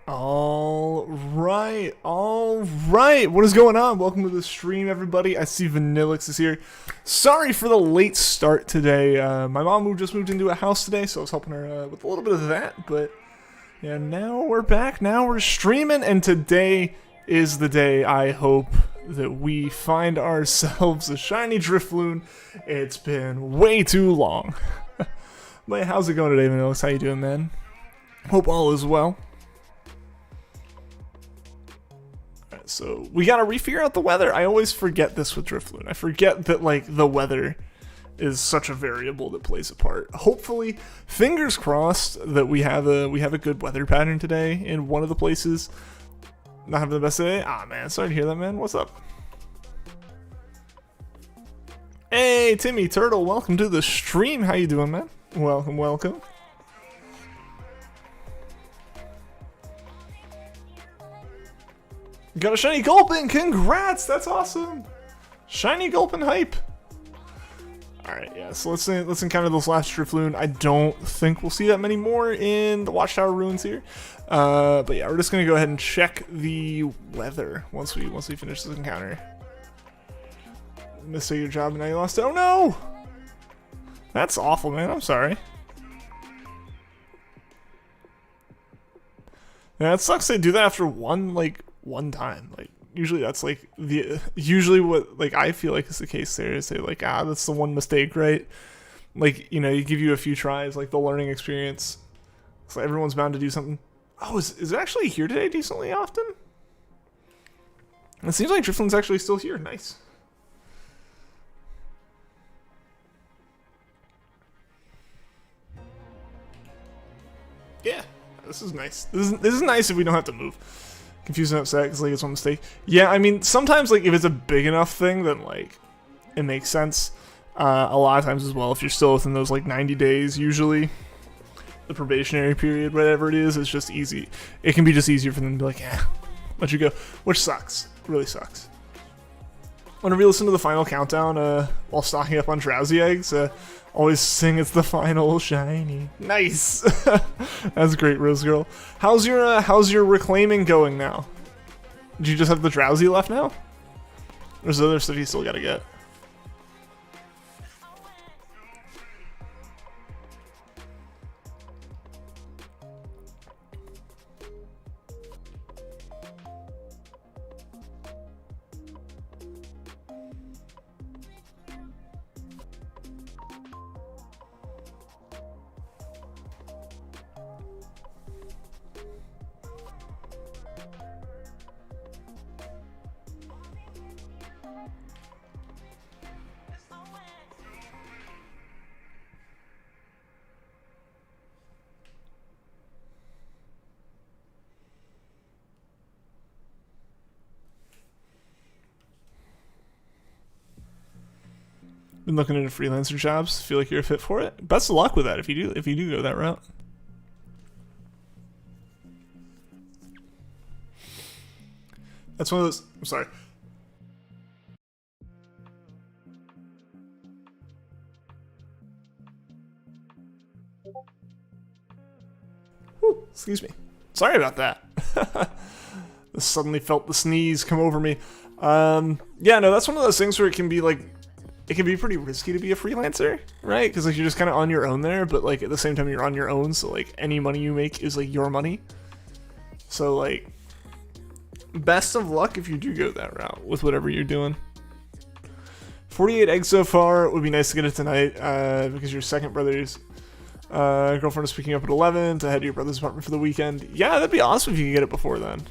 All right. What is going on? Welcome to the stream, everybody. I see Vanillix is here. Sorry for the late start today. My mom just moved into a house today, so I was helping her with a little bit of that. But yeah, now we're back. Now we're streaming, and today is the day I hope that we find ourselves a shiny Drifloon. It's been way too long. But how's it going today, Vanillix? How you doing, man? Hope all is well. So we gotta refigure out the weather. I always forget this with Drifloon. I forget that like the weather is such a variable that plays a part. Hopefully, fingers crossed that we have a good weather pattern today in one of the places. Not having the best day. Ah man, sorry to hear that, man. What's up? Hey Timmy Turtle, welcome to the stream. How you doing, man? Welcome, welcome. Got a shiny Gulpin! Congrats! That's awesome! Shiny Gulpin hype! Alright, yeah, so let's encounter this last Drifloon. I don't think we'll see that many more in the Watchtower Ruins here. But yeah, we're just gonna go ahead and check the weather once we finish this encounter. Missed your job and now you lost it. Oh no! That's awful, man. I'm sorry. Yeah, it sucks they do that after one time. Like usually that's like usually what like I feel like is the case there is they like that's the one mistake, right? Like, you know, you give you a few tries, like the learning experience. So everyone's bound to do something. Oh, is it actually here today decently often? It seems like Drifloon's actually still here. Nice. Yeah, this is nice. This is nice if we don't have to move. Confused and upset because like it's one mistake. Yeah, I mean sometimes like if it's a big enough thing, then like it makes sense. A lot of times as well, if you're still within those like 90 days, usually the probationary period, whatever it is, it's just easy. It can be just easier for them to be like, let you go, which sucks. Really sucks. Whenever you listen to the final countdown while stocking up on drowsy eggs, always sing "It's the final shiny." Nice. That's great, Rose Girl. How's your reclaiming going now? Do you just have the drowsy left now? There's other stuff you still gotta get. Been looking into freelancer jobs. Feel like you're a fit for it. Best of luck with that if you do go that route. That's one of those. I'm sorry. Whew, excuse me. Sorry about that. Suddenly felt the sneeze come over me. Yeah, no, that's one of those things where it can be like, it can be pretty risky to be a freelancer, right? Because like you're just kind of on your own there, but like at the same time you're on your own, so like any money you make is like your money. So like, best of luck if you do go that route with whatever you're doing. 48 eggs so far. It would be nice to get it tonight because your second brother's girlfriend is picking up at 11 to head to your brother's apartment for the weekend. Yeah, that'd be awesome if you could get it before then.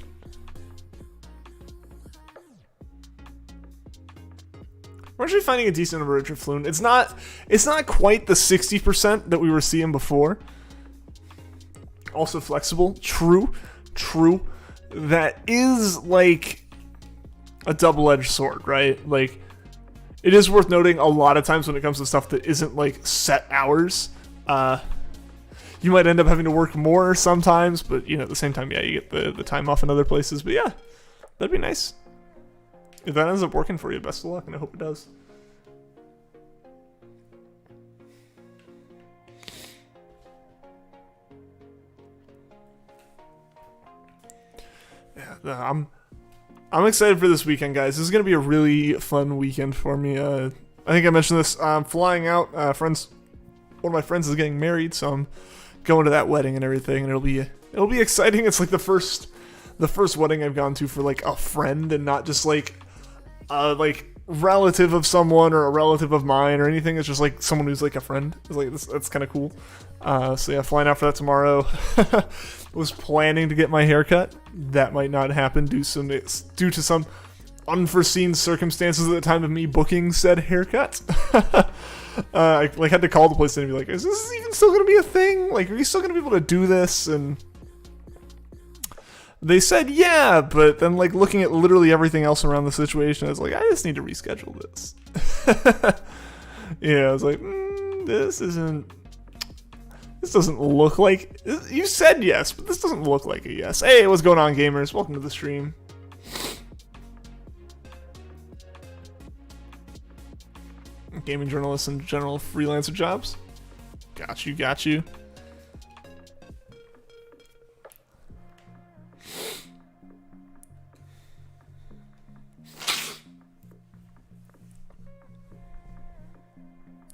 We're actually finding a decent number of Drifloon. It's not quite the 60% that we were seeing before. Also flexible. True. That is like a double-edged sword, right? Like, it is worth noting a lot of times when it comes to stuff that isn't like set hours, you might end up having to work more sometimes, but you know, at the same time, yeah, you get the time off in other places. But yeah, that'd be nice. If that ends up working for you, best of luck, and I hope it does. Yeah, I'm excited for this weekend, guys. This is gonna be a really fun weekend for me. I think I mentioned this. I'm flying out. One of my friends is getting married, so I'm going to that wedding and everything, and it'll be exciting. It's like the first wedding I've gone to for like a friend, and not just like relative of someone or a relative of mine or anything. It's just like someone who's like a friend. It's like that's kind of cool. So yeah, flying out for that tomorrow. Was planning to get my hair cut. That might not happen due to some unforeseen circumstances at the time of me booking said haircut. I like had to call the place and be like, is this even still gonna be a thing? Like, are you still gonna be able to do this? And they said yeah, but then like looking at literally everything else around the situation, I was like, I just need to reschedule this. Yeah, I was like, this doesn't look like... You said yes, but this doesn't look like a yes. Hey, what's going on, gamers? Welcome to the stream. Gaming journalists and general freelancer jobs. Got you.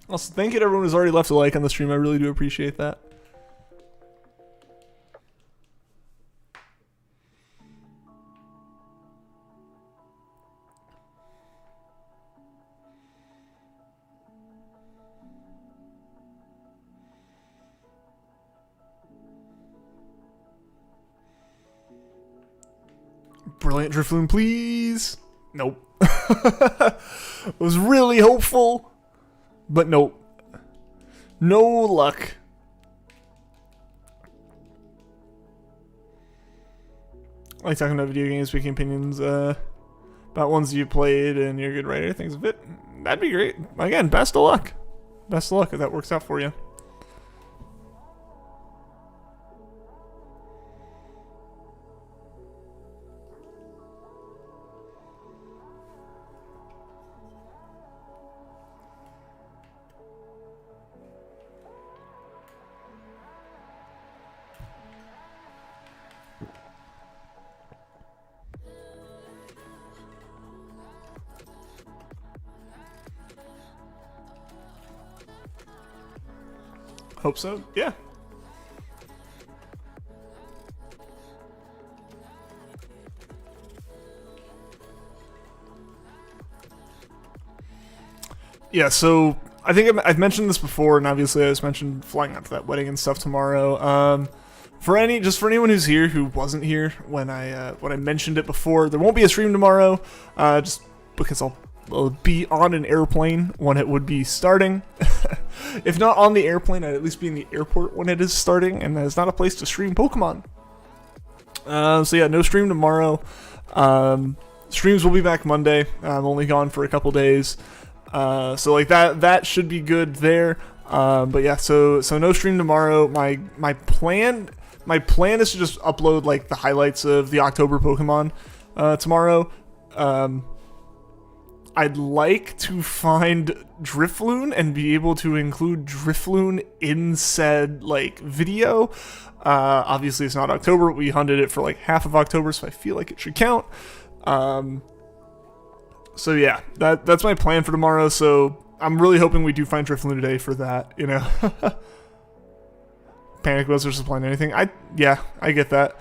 Also, thank you to everyone who's already left a like on the stream. I really do appreciate that. Brilliant Drifloon, please. Nope. Was really hopeful. But nope. No luck. I like talking about video games, speaking opinions about ones you played and you're a good writer, things of it. That'd be great. Again, best of luck. Best of luck if that works out for you. Hope so. Yeah. Yeah, so I think I've mentioned this before, and obviously I just mentioned flying out to that wedding and stuff tomorrow. For anyone who's here who wasn't here when I mentioned it before, there won't be a stream tomorrow, just because I'll be on an airplane when it would be starting. If not on the airplane, I'd at least be in the airport when it is starting, and there's not a place to stream Pokemon. So yeah, no stream tomorrow. Streams will be back Monday. I'm only gone for a couple days. So like that should be good there. But yeah, so no stream tomorrow. My plan is to just upload like the highlights of the October Pokemon tomorrow. I'd like to find Drifloon and be able to include Drifloon in said like video. Obviously it's not October. We hunted it for like half of October, so I feel like it should count. So yeah, that's my plan for tomorrow. So I'm really hoping we do find Drifloon today for that, you know. Panic was supplying anything. I get that.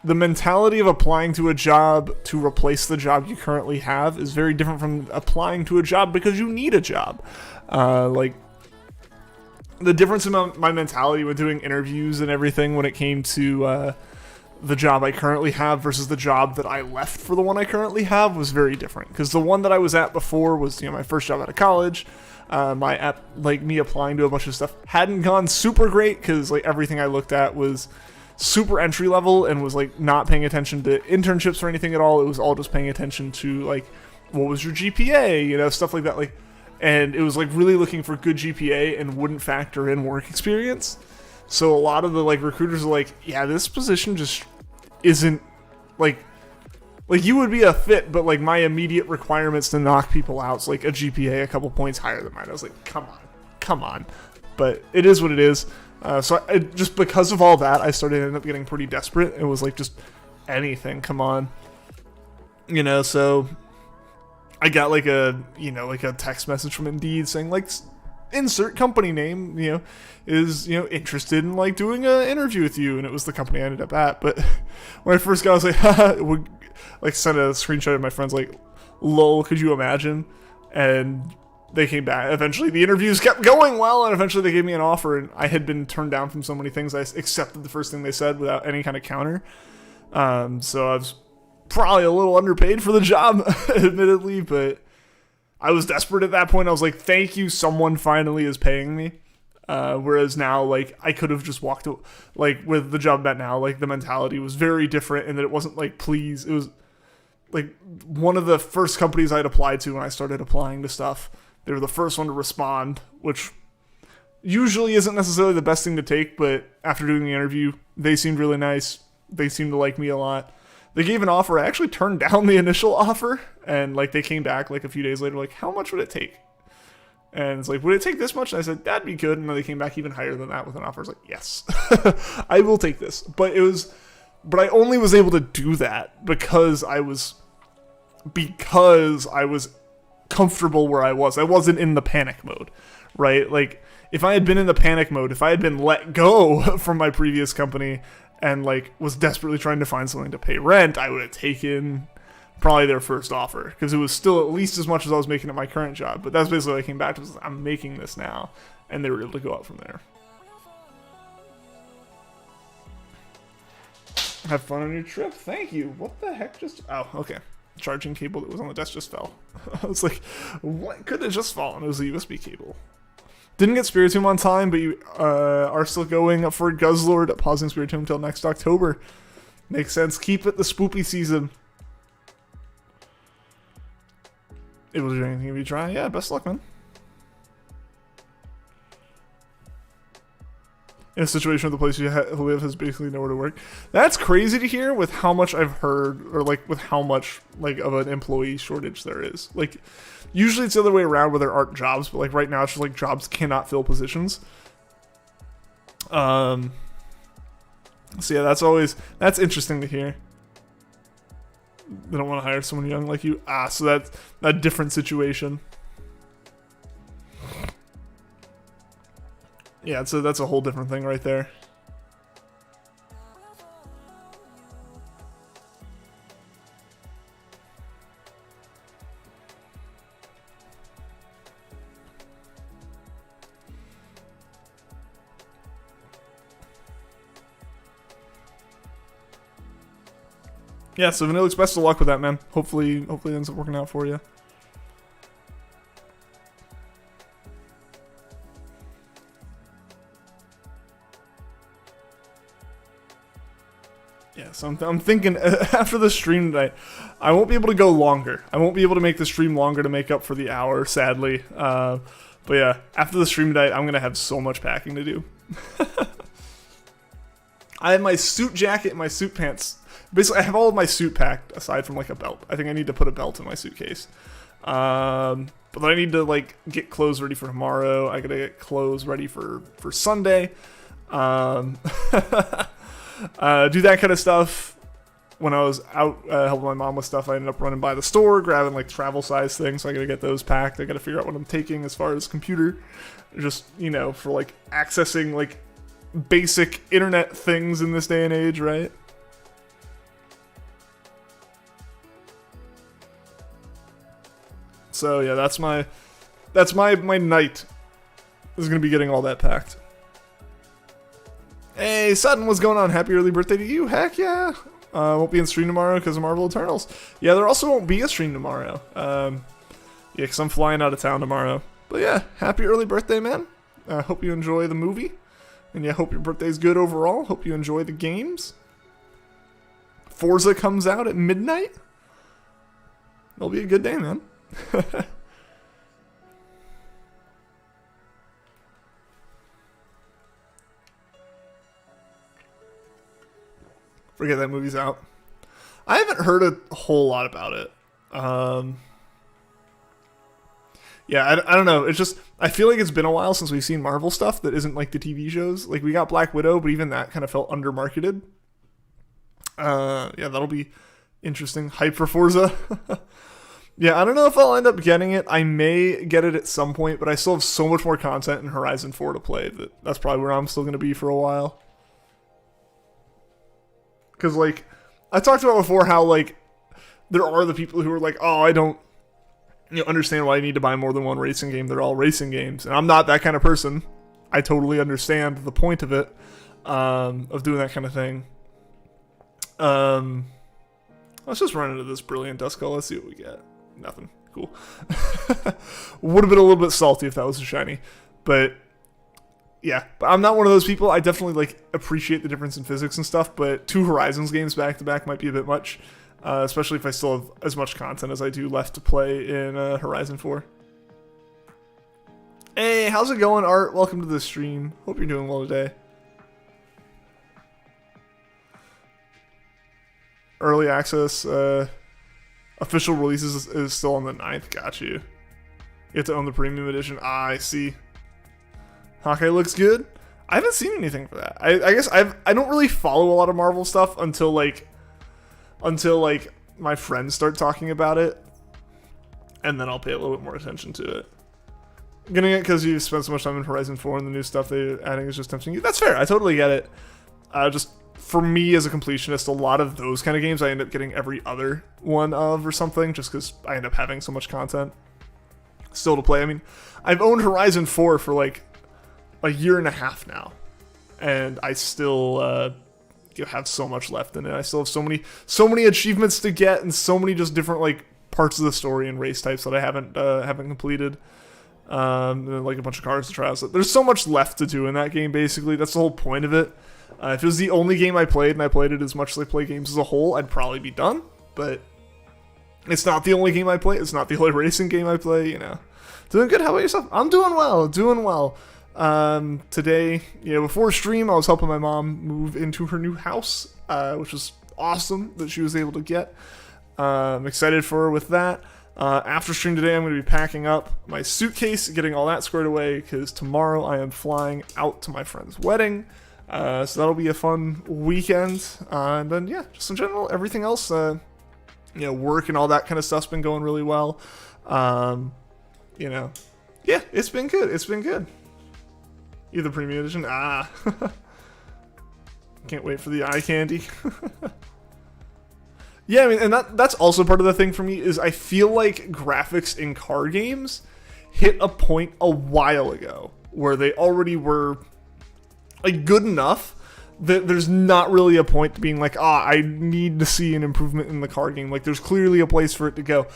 The mentality of applying to a job to replace the job you currently have is very different from applying to a job because you need a job. Like the difference in my mentality with doing interviews and everything when it came to the job I currently have versus the job that I left for the one I currently have was very different. Because the one that I was at before was, you know, my first job out of college. Me applying to a bunch of stuff hadn't gone super great because like everything I looked at was super entry level and was like not paying attention to internships or anything at all. It was all just paying attention to like what was your GPA, you know, stuff like that. Like, and it was like really looking for good GPA and wouldn't factor in work experience. So a lot of the like recruiters are like, yeah, this position just isn't like you would be a fit, but like my immediate requirements to knock people out is like a GPA a couple points higher than mine. I was like, come on. But it is what it is. So just because of all that, I ended up getting pretty desperate. It was like just anything, come on, you know. So I got like a text message from Indeed saying like, insert company name, you know, is, you know, interested in like doing an interview with you, and it was the company I ended up at. But when I first got, I was like, haha, would like send a screenshot of my friends like, lol, could you imagine? And they came back. Eventually the interviews kept going well, and eventually they gave me an offer, and I had been turned down from so many things I accepted the first thing they said without any kind of counter. So I was probably a little underpaid for the job, admittedly, but I was desperate at that point. I was like, thank you, someone finally is paying me. Whereas now, like, I could have just walked, like, with the job that now, like, the mentality was very different, and that it wasn't like, please, it was like one of the first companies I'd applied to when I started applying to stuff. They were the first one to respond, which usually isn't necessarily the best thing to take, but after doing the interview, they seemed really nice. They seemed to like me a lot. They gave an offer. I actually turned down the initial offer, and like they came back like a few days later, like, how much would it take? And it's like, would it take this much? And I said, that'd be good. And then they came back even higher than that with an offer. I was like, yes, I will take this. But I only was able to do that because I was comfortable where I was. I wasn't in the panic mode, right? Like, if I had been in the panic mode, if I had been let go from my previous company and like was desperately trying to find something to pay rent, I would have taken probably their first offer because it was still at least as much as I was making at my current job. But that's basically what I came back to, was I'm making this now, and they were able to go up from there. Have fun on your trip. Thank you. What the heck just... Oh, okay. Charging cable that was on the desk just fell. I was like, what could have just fallen? It was a USB cable. Didn't get Spiritomb on time, but you are still going for Guzzlord, pausing Spiritomb until next October. Makes sense. Keep it the spoopy season. Able to do anything if you try? Yeah, best luck, man. In a situation where the place you live has basically nowhere to work. That's crazy to hear with how much I've heard, or like with how much like of an employee shortage there is. Like, usually it's the other way around where there aren't jobs, but like right now it's just like jobs cannot fill positions. So yeah, that's interesting to hear. They don't want to hire someone young like you. So that's a different situation. Yeah, so that's a whole different thing right there. Yeah, so Vanillix, best of luck with that, man. Hopefully it ends up working out for you. Yeah, so I'm thinking after the stream tonight, I won't be able to go longer. I won't be able to make the stream longer to make up for the hour, sadly. But yeah, after the stream tonight, I'm going to have so much packing to do. I have my suit jacket and my suit pants. Basically, I have all of my suit packed, aside from, like, a belt. I think I need to put a belt in my suitcase. But then I need to, like, get clothes ready for tomorrow. I gotta get clothes ready for Sunday. Do that kind of stuff. When I was out helping my mom with stuff, I ended up running by the store, grabbing, like, travel size things. So I gotta get those packed. I gotta figure out what I'm taking as far as computer. Just, you know, for, like, accessing, like, basic internet things in this day and age, right? So yeah, that's my night. Is gonna be getting all that packed. Hey Sutton, what's going on? Happy early birthday to you. Heck yeah. Won't be in stream tomorrow because of Marvel Eternals. Yeah, there also won't be a stream tomorrow. Yeah, because I'm flying out of town tomorrow. But yeah, happy early birthday, man. Hope you enjoy the movie. And yeah, hope your birthday's good overall. Hope you enjoy the games. Forza comes out at midnight. It'll be a good day, man. Forget that movie's out. I haven't heard a whole lot about it. Yeah, I don't know. It's just, I feel like it's been a while since we've seen Marvel stuff that isn't like the TV shows. Like, we got Black Widow, but even that kind of felt undermarketed. Yeah, that'll be interesting. Hype for Forza. Yeah, I don't know if I'll end up getting it. I may get it at some point, but I still have so much more content in Horizon 4 to play that's probably where I'm still going to be for a while. Because, like, I talked about before how, like, there are the people who are like, oh, I don't understand why I need to buy more than one racing game. They're all racing games. And I'm not that kind of person. I totally understand the point of it, of doing that kind of thing. Let's just run into this Brilliant Duskull. Let's see what we get. Nothing. Cool. Would have been a little bit salty if that was a shiny. But yeah, but I'm not one of those people. I definitely like appreciate the difference in physics and stuff, but 2 Horizons games back to back might be a bit much, especially if I still have as much content as I do left to play in Horizon 4. Hey, how's it going, Art? Welcome to the stream. Hope you're doing well today. Early access, official releases is still on the 9th. Got you. You have to own the premium edition. Ah, I see. Hawkeye looks good. I haven't seen anything for that. I guess I don't really follow a lot of Marvel stuff until like my friends start talking about it, and then I'll pay a little bit more attention to it. Getting it because you've spent so much time in Horizon 4 and the new stuff they're adding is just tempting you. That's fair. I totally get it. Just for me as a completionist, a lot of those kind of games I end up getting every other one of or something, just because I end up having so much content still to play. I mean, I've owned Horizon 4 for like a year and a half now, and I still have so much left in it. I still have so many achievements to get, and so many just different like parts of the story and race types that I haven't completed. And, like a bunch of cars to try out. So there's so much left to do in that game. Basically, that's the whole point of it. If it was the only game I played, and I played it as much as I play games as a whole, I'd probably be done. But it's not the only game I play. It's not the only racing game I play. You know, doing good. How about yourself? I'm doing well. Doing well. Today, before stream, I was helping my mom move into her new house, which was awesome that she was able to get. I'm excited for her with that. After stream today, I'm going to be packing up my suitcase, getting all that squared away, because tomorrow I am flying out to my friend's wedding. So that'll be a fun weekend. And then, yeah, just in general, everything else, work and all that kind of stuff's been going really well. Yeah, it's been good. It's been good. Either premium edition. Ah. Can't wait for the eye candy. Yeah, I mean, and that's also part of the thing for me is I feel like graphics in car games hit a point a while ago where they already were like good enough that there's not really a point to being like, I need to see an improvement in the car game. Like, there's clearly a place for it to go.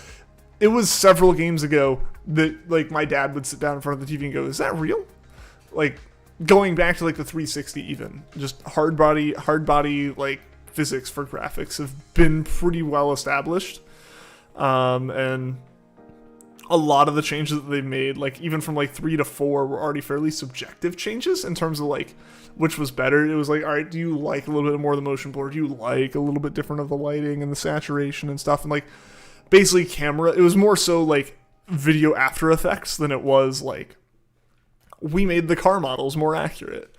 It was several games ago that, like, my dad would sit down in front of the TV and go, is that real? Like, going back to, like, the 360 even. Just hard body, like, physics for graphics have been pretty well established. And a lot of the changes that they made, like, even from, like, 3 to 4 were already fairly subjective changes in terms of, like, which was better. It was like, all right, do you like a little bit more of the motion blur? Do you like a little bit different of the lighting and the saturation and stuff? And like, basically camera, it was more so like video After Effects than it was like, we made the car models more accurate.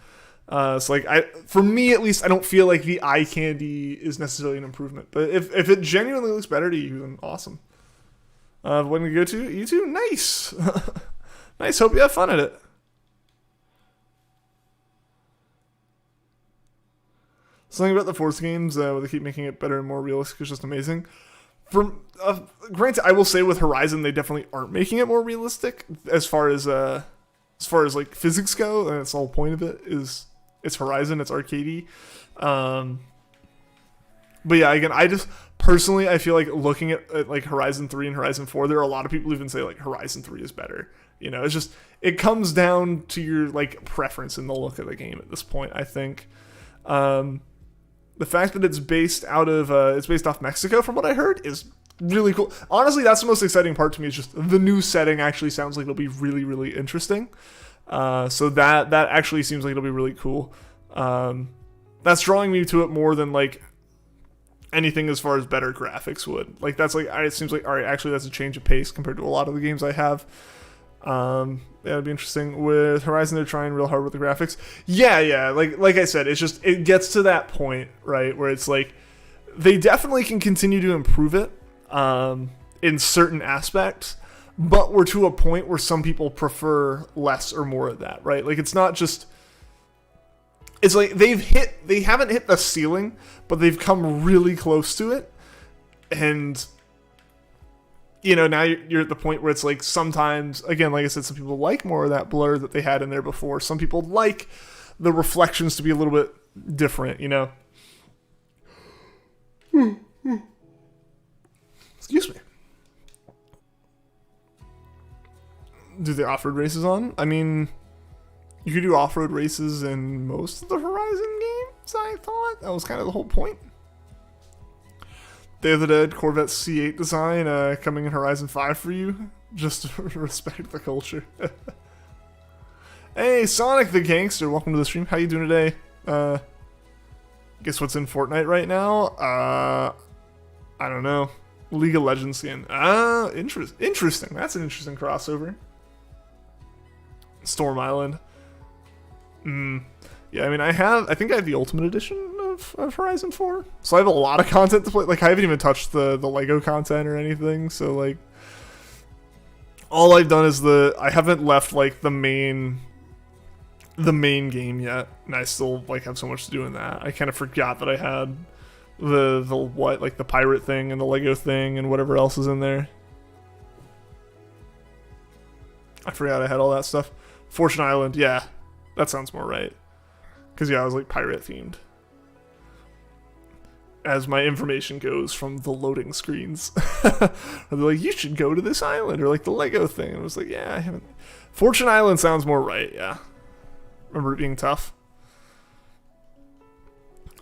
So like, for me at least, I don't feel like the eye candy is necessarily an improvement. But if it genuinely looks better to you, then awesome. When we go to YouTube, nice. Nice, hope you have fun at it. Something about the Force games, where they keep making it better and more realistic is just amazing. Granted, I will say with Horizon, they definitely aren't making it more realistic as far as like physics go, and that's the whole point of it. Is it's Horizon, it's arcadey. But yeah, again, I just personally I feel like looking at like Horizon 3 and Horizon 4, there are a lot of people who even say like Horizon 3 is better. You know, it's just it comes down to your like preference in the look of the game at this point, I think. The fact that it's based off Mexico, from what I heard, is really cool. Honestly, that's the most exciting part to me. Is just the new setting actually sounds like it'll be really, really interesting. So that actually seems like it'll be really cool. That's drawing me to it more than like anything as far as better graphics would. Like that's like it seems like all right. Actually, that's a change of pace compared to a lot of the games I have. Yeah, it'd be interesting. With Horizon, they're trying real hard with the graphics. Yeah. Like I said, it's just it gets to that point, right, where it's like they definitely can continue to improve it in certain aspects, but we're to a point where some people prefer less or more of that, right? Like it's not just it's like they haven't hit the ceiling, but they've come really close to it, and you know, now you're at the point where it's like sometimes, again, like I said, some people like more of that blur that they had in there before. Some people like the reflections to be a little bit different, you know? Excuse me. Do the off-road races on? I mean, you could do off-road races in most of the Horizon games, I thought. That was kind of the whole point. Day of the Dead Corvette C8 design coming in Horizon 5 for you. Just to respect the culture. Hey, Sonic the Gangster, welcome to the stream. How you doing today? Guess what's in Fortnite right now? I don't know. League of Legends skin. Interesting. That's an interesting crossover. Storm Island. Yeah, I mean, I think I have the Ultimate Edition of Horizon 4. So I have a lot of content to play. Like, I haven't even touched the Lego content or anything. So, like, all I've done is I haven't left, like, the main game yet. And I still, like, have so much to do in that. I kind of forgot that I had the pirate thing and the Lego thing and whatever else is in there. I forgot I had all that stuff. Fortune Island, yeah. That sounds more right. Because, yeah, I was, like, pirate themed. As my information goes from the loading screens. They're like, you should go to this island, or, like, the Lego thing. And I was like, yeah, I haven't. Fortune Island sounds more right, yeah. Remember it being tough.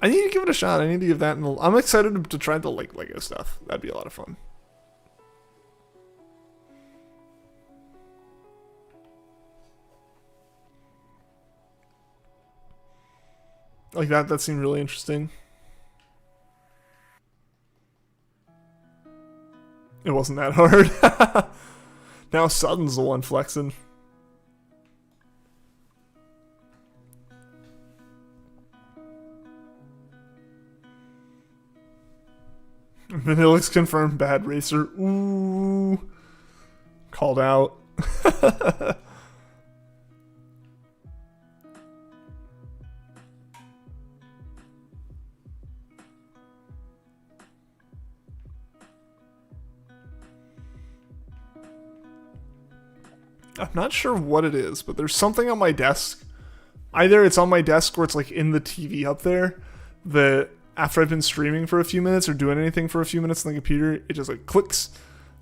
I need to give it a shot. I need to give that. I'm excited to try the Lego stuff. That'd be a lot of fun. Like that seemed really interesting. It wasn't that hard. Now Sutton's the one flexing. Vanillix confirmed bad racer. Ooh. Called out. I'm not sure what it is, but there's something on my desk. Either it's on my desk or it's like in the TV up there that after I've been streaming for a few minutes or doing anything for a few minutes on the computer, it just like clicks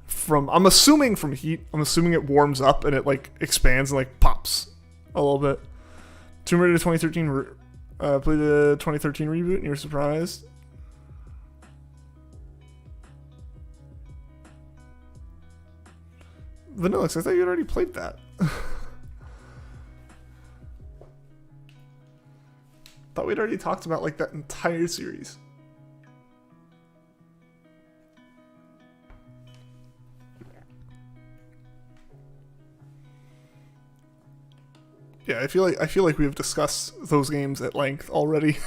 from, I'm assuming from heat. I'm assuming it warms up and it like expands and like pops a little bit. Tomb Raider 2013, played the 2013 reboot and you're surprised. Vanillix, I thought you'd already played that. Thought we'd already talked about like that entire series. Yeah, I feel like we have discussed those games at length already.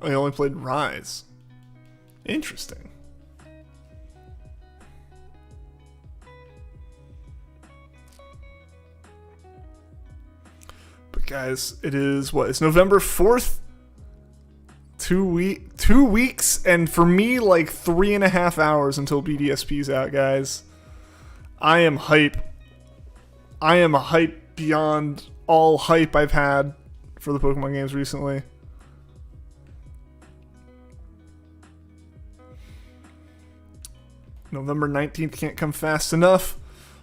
I only played Rise. Interesting. Guys, it is what? It's November 4th. 2 weeks, and for me, like 3.5 hours until BDSP's out, guys. I am hype. I am hype beyond all hype I've had for the Pokemon games recently. November 19th can't come fast enough.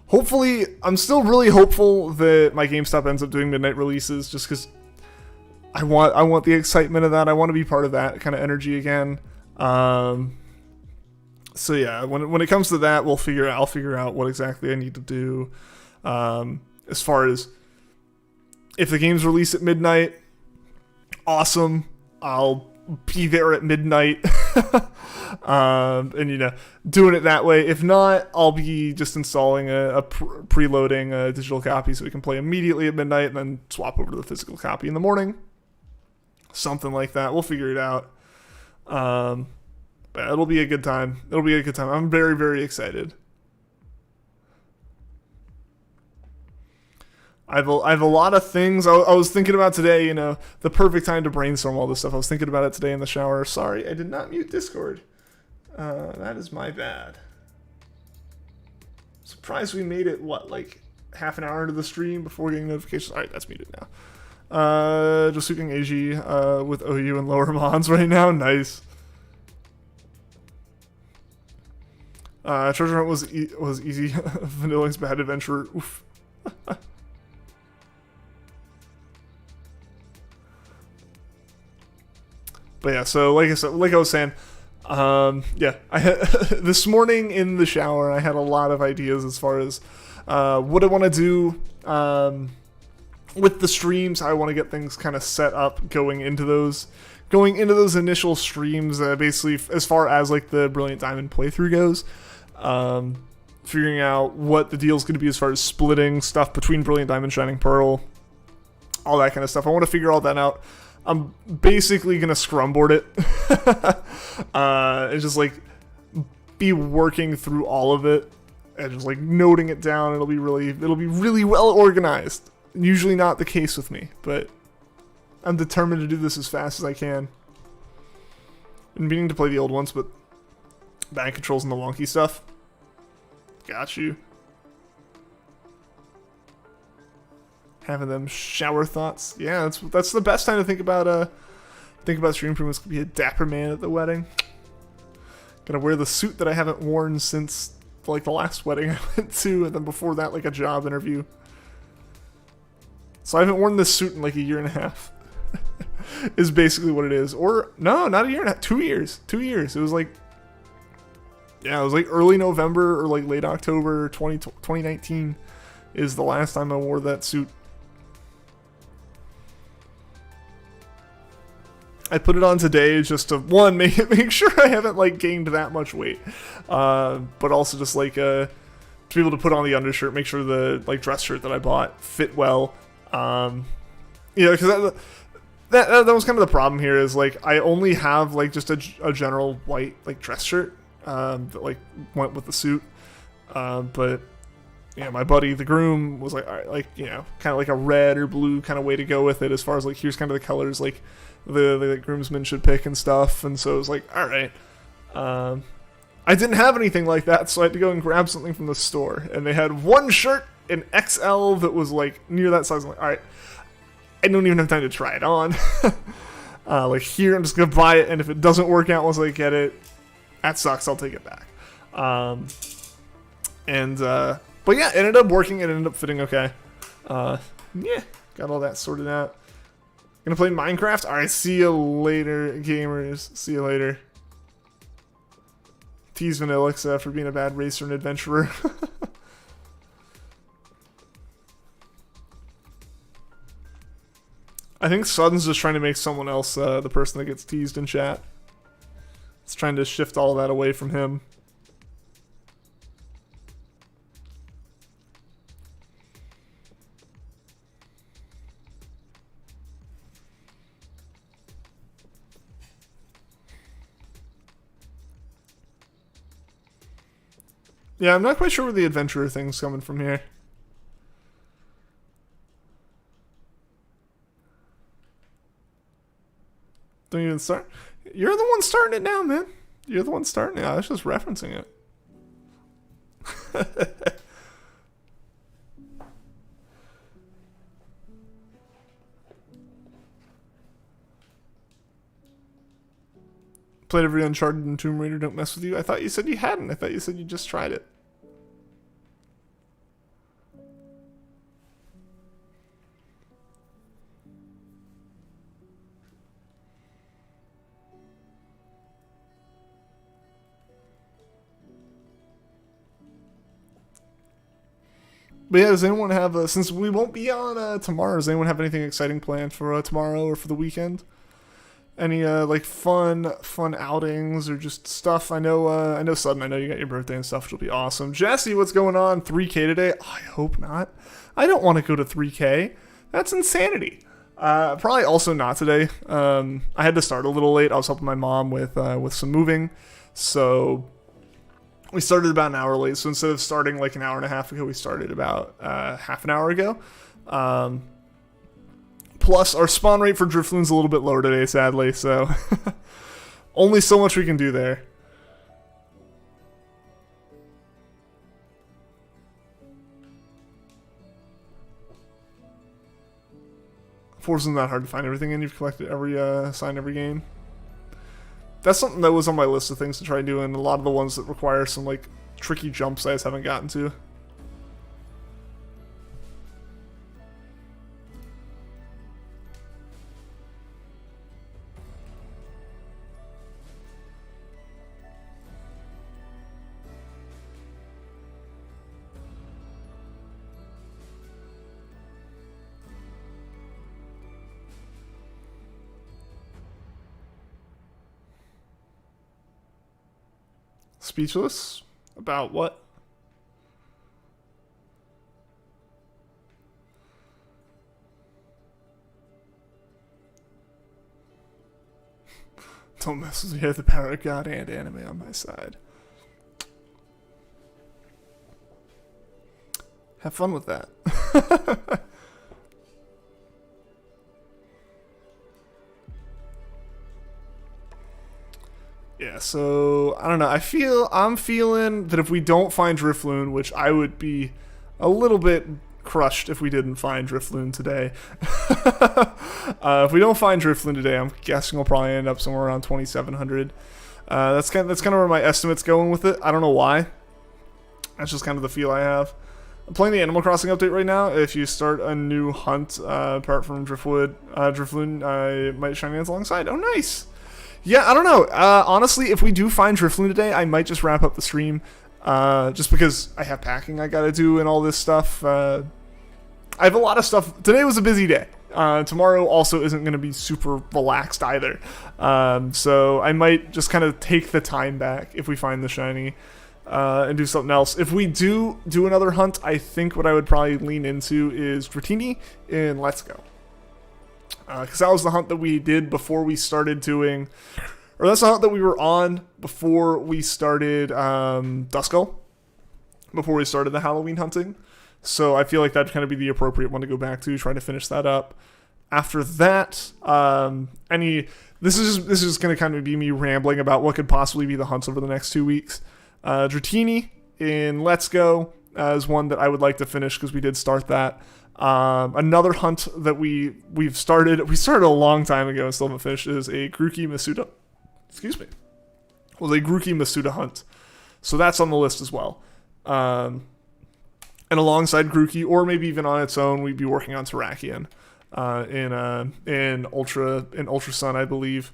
Hopefully, I'm still really hopeful that my GameStop ends up doing midnight releases, just because I want the excitement of that. I want to be part of that kind of energy again. So yeah, when it comes to that, I'll figure out what exactly I need to do. As far as if the game's released at midnight, awesome. I'll be there at midnight. And you know, doing it that way. If not, I'll be just installing a preloading a digital copy so we can play immediately at midnight and then swap over to the physical copy in the morning. Something like that. We'll figure it out. But it'll be a good time. I'm very, very excited. I have a lot of things I was thinking about today, you know, the perfect time to brainstorm all this stuff. I was thinking about it today in the shower. Sorry, I did not mute Discord. That is my bad. Surprised we made it, what, like half an hour into the stream before getting notifications. Alright, that's muted now. Just looking AG with OU and lower mons right now. Nice. Treasure Hunt was easy. Vanilling's Bad Adventure. Oof. But yeah, so like I was saying, yeah, this morning in the shower, I had a lot of ideas as far as what I want to do with the streams. I want to get things kind of set up going into those initial streams. Basically, as far as like the Brilliant Diamond playthrough goes, figuring out what the deal's going to be as far as splitting stuff between Brilliant Diamond, Shining Pearl, all that kind of stuff. I want to figure all that out. I'm basically gonna scrumboard it. And just like be working through all of it and just like noting it down. It'll be really well organized. Usually not the case with me, but I'm determined to do this as fast as I can. I'm meaning to play the old ones, but band controls and the wonky stuff. Got you. Having them shower thoughts. Yeah, that's the best time to think about stream improvements. Could be a dapper man at the wedding. Gotta wear the suit that I haven't worn since like the last wedding I went to, and then before that like a job interview. So I haven't worn this suit in like a year and a half. Is basically what it is. Or no, not a year and a half. 2 years. 2 years. It was like, yeah, it was like early November or like late October 2019 is the last time I wore that suit. I put it on today just to, one, make sure I haven't like gained that much weight, but also just like to be able to put on the undershirt, make sure the like dress shirt that I bought fit well. You know, because that was kind of the problem here is like I only have like just a general white like dress shirt that like went with the suit, but yeah, my buddy the groom was like, all right, like, you know, kind of like a red or blue kind of way to go with it as far as like here's kind of the colors like the groomsmen should pick and stuff. And so it was like, all right, I didn't have anything like that, so I had to go and grab something from the store. And they had one shirt in XL that was like near that size. I'm like, all right, I don't even have time to try it on. Like here, I'm just gonna buy it, and if it doesn't work out once I get it, that sucks. I'll take it back. But yeah, it ended up working. It ended up fitting okay. Yeah, got all that sorted out. Gonna play Minecraft. All right, see you later, gamers. See you later. Tease Vanillix for being a bad racer and adventurer. I think Sudden's just trying to make someone else the person that gets teased in chat. It's trying to shift all that away from him. Yeah, I'm not quite sure where the adventurer thing's coming from here. Don't even start. You're the one starting it now, man. You're the one starting it. I was just referencing it. Played every Uncharted and Tomb Raider. Don't mess with you. I thought you said you hadn't. I thought you said you just tried it. But yeah, does anyone have, since we won't be on tomorrow, does anyone have anything exciting planned for tomorrow or for the weekend? Any like fun outings or just stuff? I know Sudden, I know you got your birthday and stuff, which will be awesome. Jesse, what's going on? 3K today? Oh, I hope not. I don't want to go to 3K. That's insanity. Probably also not today. I had to start a little late. I was helping my mom with some moving, so we started about an hour late. So instead of starting like an hour and a half ago, we started about half an hour ago. Plus, our spawn rate for Drifloon's a little bit lower today, sadly, so only so much we can do there. Forza's not hard to find everything in. You've collected every sign every game. That's something that was on my list of things to try and do, and a lot of the ones that require some like tricky jumps I just haven't gotten to. Speechless? About what? Don't mess with me. I have the power of God and anime on my side. Have fun with that. Yeah, so I don't know. I'm feeling that if we don't find Drifloon, which I would be a little bit crushed if we didn't find Drifloon today. If we don't find Drifloon today, I'm guessing we'll probably end up somewhere around 2,700. That's kind of where my estimate's going with it. I don't know why. That's just kind of the feel I have. I'm playing the Animal Crossing update right now. If you start a new hunt, apart from Drifloon, I might shine hands alongside. Oh, nice. Yeah, I don't know. Honestly, if we do find Drifloon today, I might just wrap up the stream. Just because I have packing I gotta do and all this stuff. I have a lot of stuff. Today was a busy day. Tomorrow also isn't going to be super relaxed either. So I might just kind of take the time back if we find the shiny and do something else. If we do another hunt, I think what I would probably lean into is Dratini in Let's Go. Because that was the hunt that we did before we started doing... Or that's the hunt that we were on before we started Duskull. Before we started the Halloween hunting. So I feel like that'd kind of be the appropriate one to go back to, try to finish that up. After that, this is going to kind of be me rambling about what could possibly be the hunts over the next 2 weeks. Dratini in Let's Go is one that I would like to finish because we did start that. Another hunt that we started a long time ago and still haven't finished is a Grookey Masuda. Excuse me. Was a Grookey Masuda hunt. So that's on the list as well. And alongside Grookey, or maybe even on its own, we'd be working on Terrakion in Ultra Sun, I believe.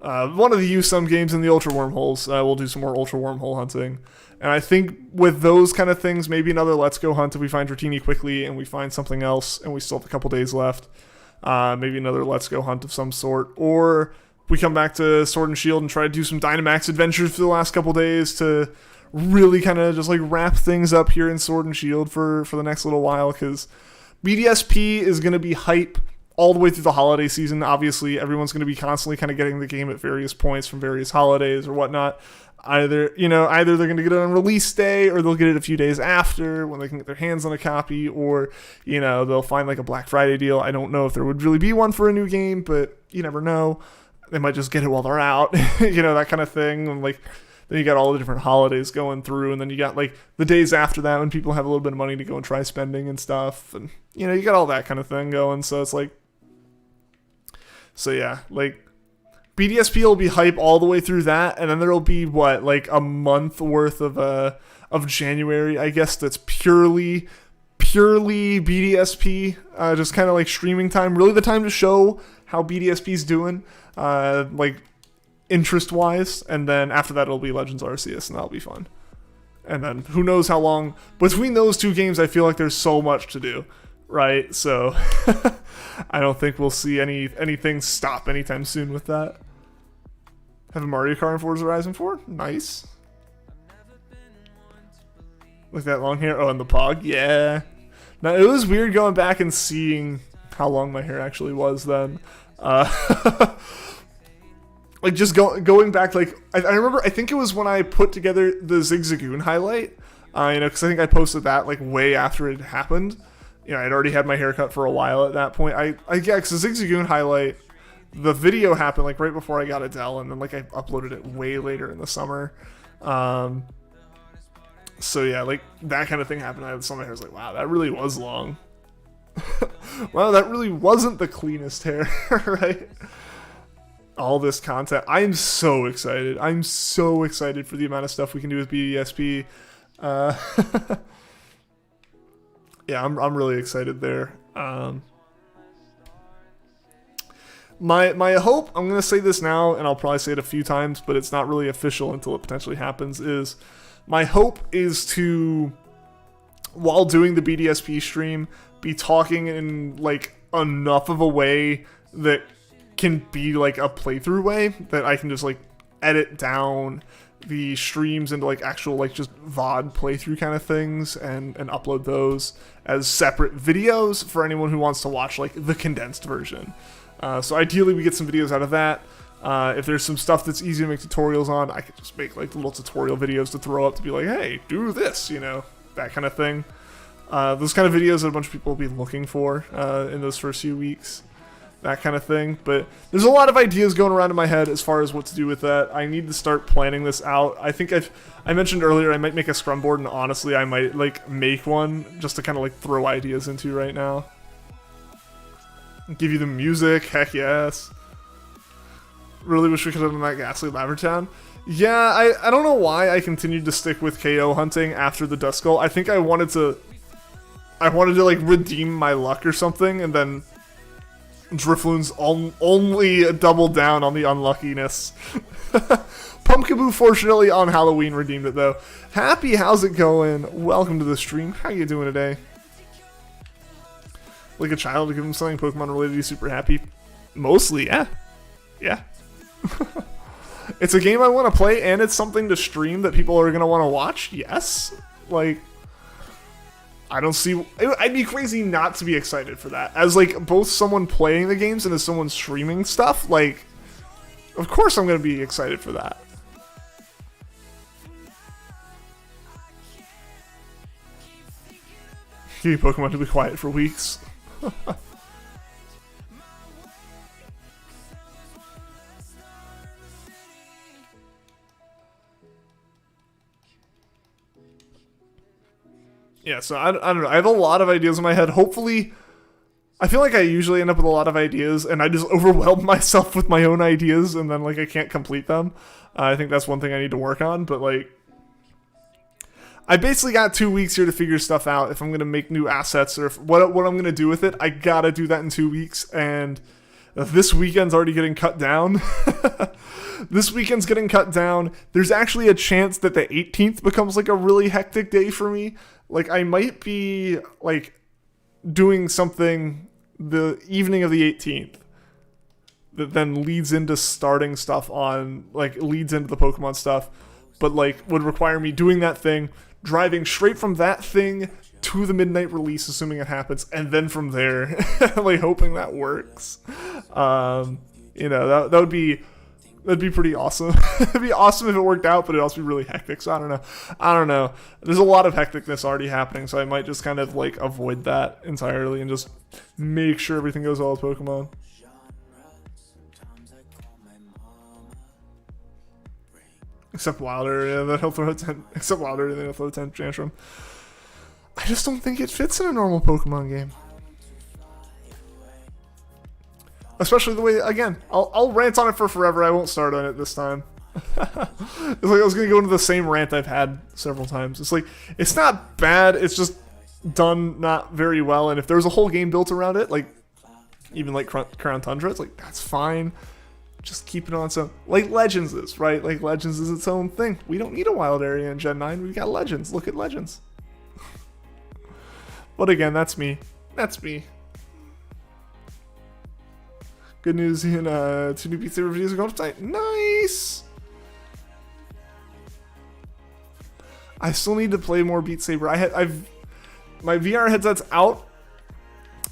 One of the USUM games in the Ultra Wormholes. We'll do some more Ultra Wormhole hunting. And I think with those kind of things, maybe another Let's Go hunt if we find Dratini quickly and we find something else and we still have a couple days left. Maybe another Let's Go hunt of some sort. Or we come back to Sword and Shield and try to do some Dynamax adventures for the last couple days to really kind of just like wrap things up here in Sword and Shield for the next little while, because BDSP is going to be hype all the way through the holiday season. Obviously, everyone's going to be constantly kind of getting the game at various points from various holidays or whatnot. Either they're going to get it on release day, or they'll get it a few days after when they can get their hands on a copy, or, they'll find like a Black Friday deal. I don't know if there would really be one for a new game, but you never know. They might just get it while they're out, that kind of thing. And like, then you got all the different holidays going through, and then you got like the days after that when people have a little bit of money to go and try spending and stuff, and you got all that kind of thing going. So it's like, like BDSP will be hype all the way through that, and then there'll be like a month worth of January, I guess, that's purely BDSP, just kind of like streaming time, really the time to show how BDSP's doing, like interest wise, and then after that it'll be Legends Arceus, and that'll be fun. And then who knows how long between those two games. I feel like there's so much to do, right? So I don't think we'll see anything stop anytime soon with that. Have a Mario Kart in Forza Horizon 4? Nice. Like that long hair? Oh, and the pog? Yeah. Now, it was weird going back and seeing how long my hair actually was then. Like, just going back, like, I remember, I think it was when I put together the Zigzagoon highlight, because I think I posted that, like, way after it happened. I'd already had my haircut for a while at that point. Because the Zigzagoon highlight, the video happened, like, right before I got Adele, and then, like, I uploaded it way later in the summer. So, yeah, like, that kind of thing happened. I saw my hair, I was like, wow, that really was long. Wow, that really wasn't the cleanest hair, right? All this content. I'm so excited. I'm so excited for the amount of stuff we can do with BDSP. Yeah, I'm really excited there. My hope, I'm going to say this now, and I'll probably say it a few times, but it's not really official until it potentially happens, is my hope is to, while doing the BDSP stream, be talking in, like, enough of a way that can be, like, a playthrough way, that I can just, like, edit down the streams into, like, actual, like, just VOD playthrough kind of things, and upload those as separate videos for anyone who wants to watch, like, the condensed version. So ideally we get some videos out of that. If there's some stuff that's easy to make tutorials on, I could just make, like, little tutorial videos to throw up to be like, hey, do this, that kind of thing. Those kind of videos that a bunch of people will be looking for in those first few weeks. That kind of thing. But there's a lot of ideas going around in my head as far as what to do with that. I need to start planning this out. I think I mentioned earlier I might make a scrum board, and honestly I might, like, make one just to kind of, like, throw ideas into right now. Give you the music, heck yes. Really wish we could have done that Ghastly Lavertown. Yeah, I don't know why I continued to stick with KO hunting after the Duskull. I think I wanted to like redeem my luck or something, and then Drifloon's only doubled down on the unluckiness. Pumpkaboo fortunately on Halloween redeemed it though. Happy, how's it going? Welcome to the stream. How you doing today? Like a child to give him something Pokemon related, he's super happy. Mostly, yeah. Yeah. It's a game I want to play, and it's something to stream that people are going to want to watch. Yes. Like, I don't see... I'd be crazy not to be excited for that. As, like, both someone playing the games and as someone streaming stuff, like, of course I'm going to be excited for that. Give Pokemon to be quiet for weeks. Yeah, so I don't know. I have a lot of ideas in my head. Hopefully, I feel like I usually end up with a lot of ideas, and I just overwhelm myself with my own ideas, and then like I can't complete them. I think that's one thing I need to work on. But like, I basically got 2 weeks here to figure stuff out. If I'm gonna make new assets or what I'm gonna do with it, I gotta do that in 2 weeks. And this weekend's already getting cut down. This weekend's getting cut down. There's actually a chance that the 18th becomes like a really hectic day for me. Like I might be like doing something the evening of the 18th that then leads into starting stuff on, like leads into the Pokemon stuff, but like would require me doing that thing, driving straight from that thing to the midnight release, assuming it happens, and then from there, like hoping that works. You know, that'd be pretty awesome. It'd be awesome if it worked out, but it'd also be really hectic. So I don't know. There's a lot of hecticness already happening, so I might just kind of like avoid that entirely and just make sure everything goes well with Pokemon. Except Wilder, yeah, that he'll throw a except Wilder, and then he'll throw a tantrum. I just don't think it fits in a normal Pokemon game. Especially the way, again, I'll rant on it for forever. I won't start on it this time. It's like I was going to go into the same rant I've had several times. It's like, it's not bad. It's just done not very well. And if there was a whole game built around it, like, even like Crown Tundra, it's like, that's fine. Just keep it on its own. Like Legends is, right? Like Legends is its own thing. We don't need a wild area in Gen 9. We've got Legends. Look at Legends. But again, that's me. That's me. Good news in 2 new Beat Saber videos are going up tonight. Nice! I still need to play more Beat Saber. My VR headset's out,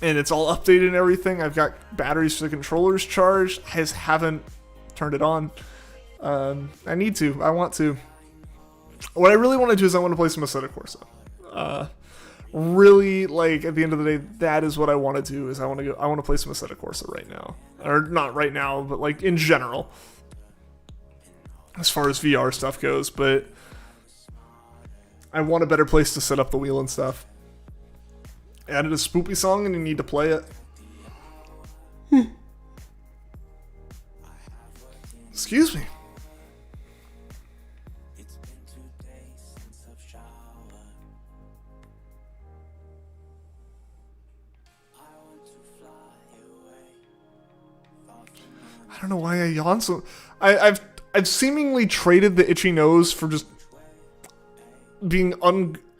and it's all updated and everything. I've got batteries for the controllers charged. I just haven't turned it on. I need to. I want to. What I really want to do is I want to play some Assetto Corsa. Really, like, at the end of the day, that is what I want to do, is I want to play some Assetto Corsa right now. Or not right now, but like in general. As far as VR stuff goes, but I want a better place to set up the wheel and stuff. Added a spoopy song and you need to play it. Excuse me. I don't know why I yawn so. I've seemingly traded the itchy nose for just being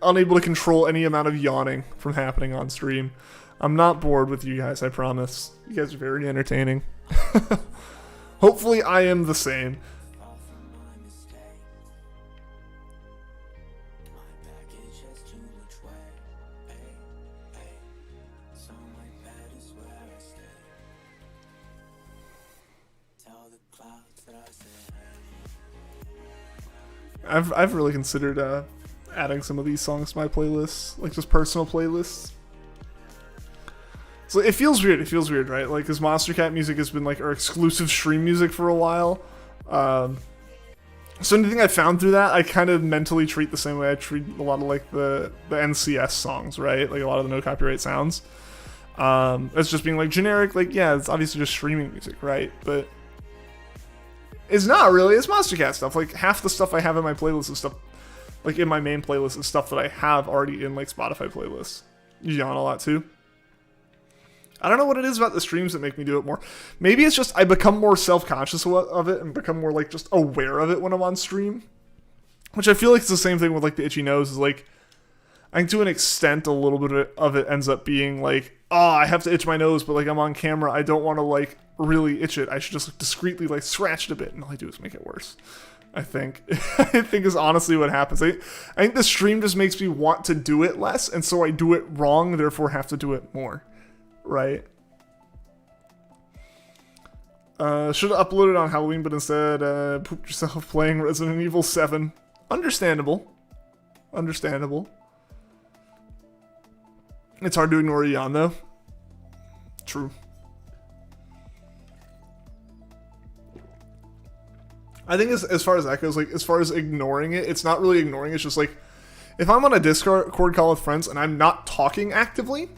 unable to control any amount of yawning from happening on stream. I'm not bored with you guys, I promise. You guys are very entertaining. Hopefully I am the same. I've really considered adding some of these songs to my playlists, like just personal playlists. So it feels weird. It feels weird, right? Like, because Monster Cat music has been like our exclusive stream music for a while. So anything I found through that, I kind of mentally treat the same way I treat a lot of like the NCS songs, right? Like a lot of the no copyright sounds. It's just being like generic, like, yeah, it's obviously just streaming music, right? But it's not really. It's Monster Cat stuff. Like half the stuff I have in my playlist is stuff, like in my main playlist, is stuff that I have already in like Spotify playlists. You yawn a lot too. I don't know what it is about the streams that make me do it more. Maybe it's just I become more self-conscious of it and become more like just aware of it when I'm on stream. Which I feel like it's the same thing with like the itchy nose. Is like, I think to an extent a little bit of it ends up being like, oh, I have to itch my nose, but like I'm on camera, I don't want to like really itch it. I should just like discreetly like scratch it a bit, and all I do is make it worse. I think. I think is honestly what happens. I think the stream just makes me want to do it less, and so I do it wrong, therefore have to do it more. Right? Should have uploaded on Halloween, but instead pooped yourself playing Resident Evil 7. Understandable. Understandable. It's hard to ignore a yawn, though. True. I think as far as that goes, like, as far as ignoring it, it's not really ignoring it, it's just like, if I'm on a Discord call with friends and I'm not talking actively,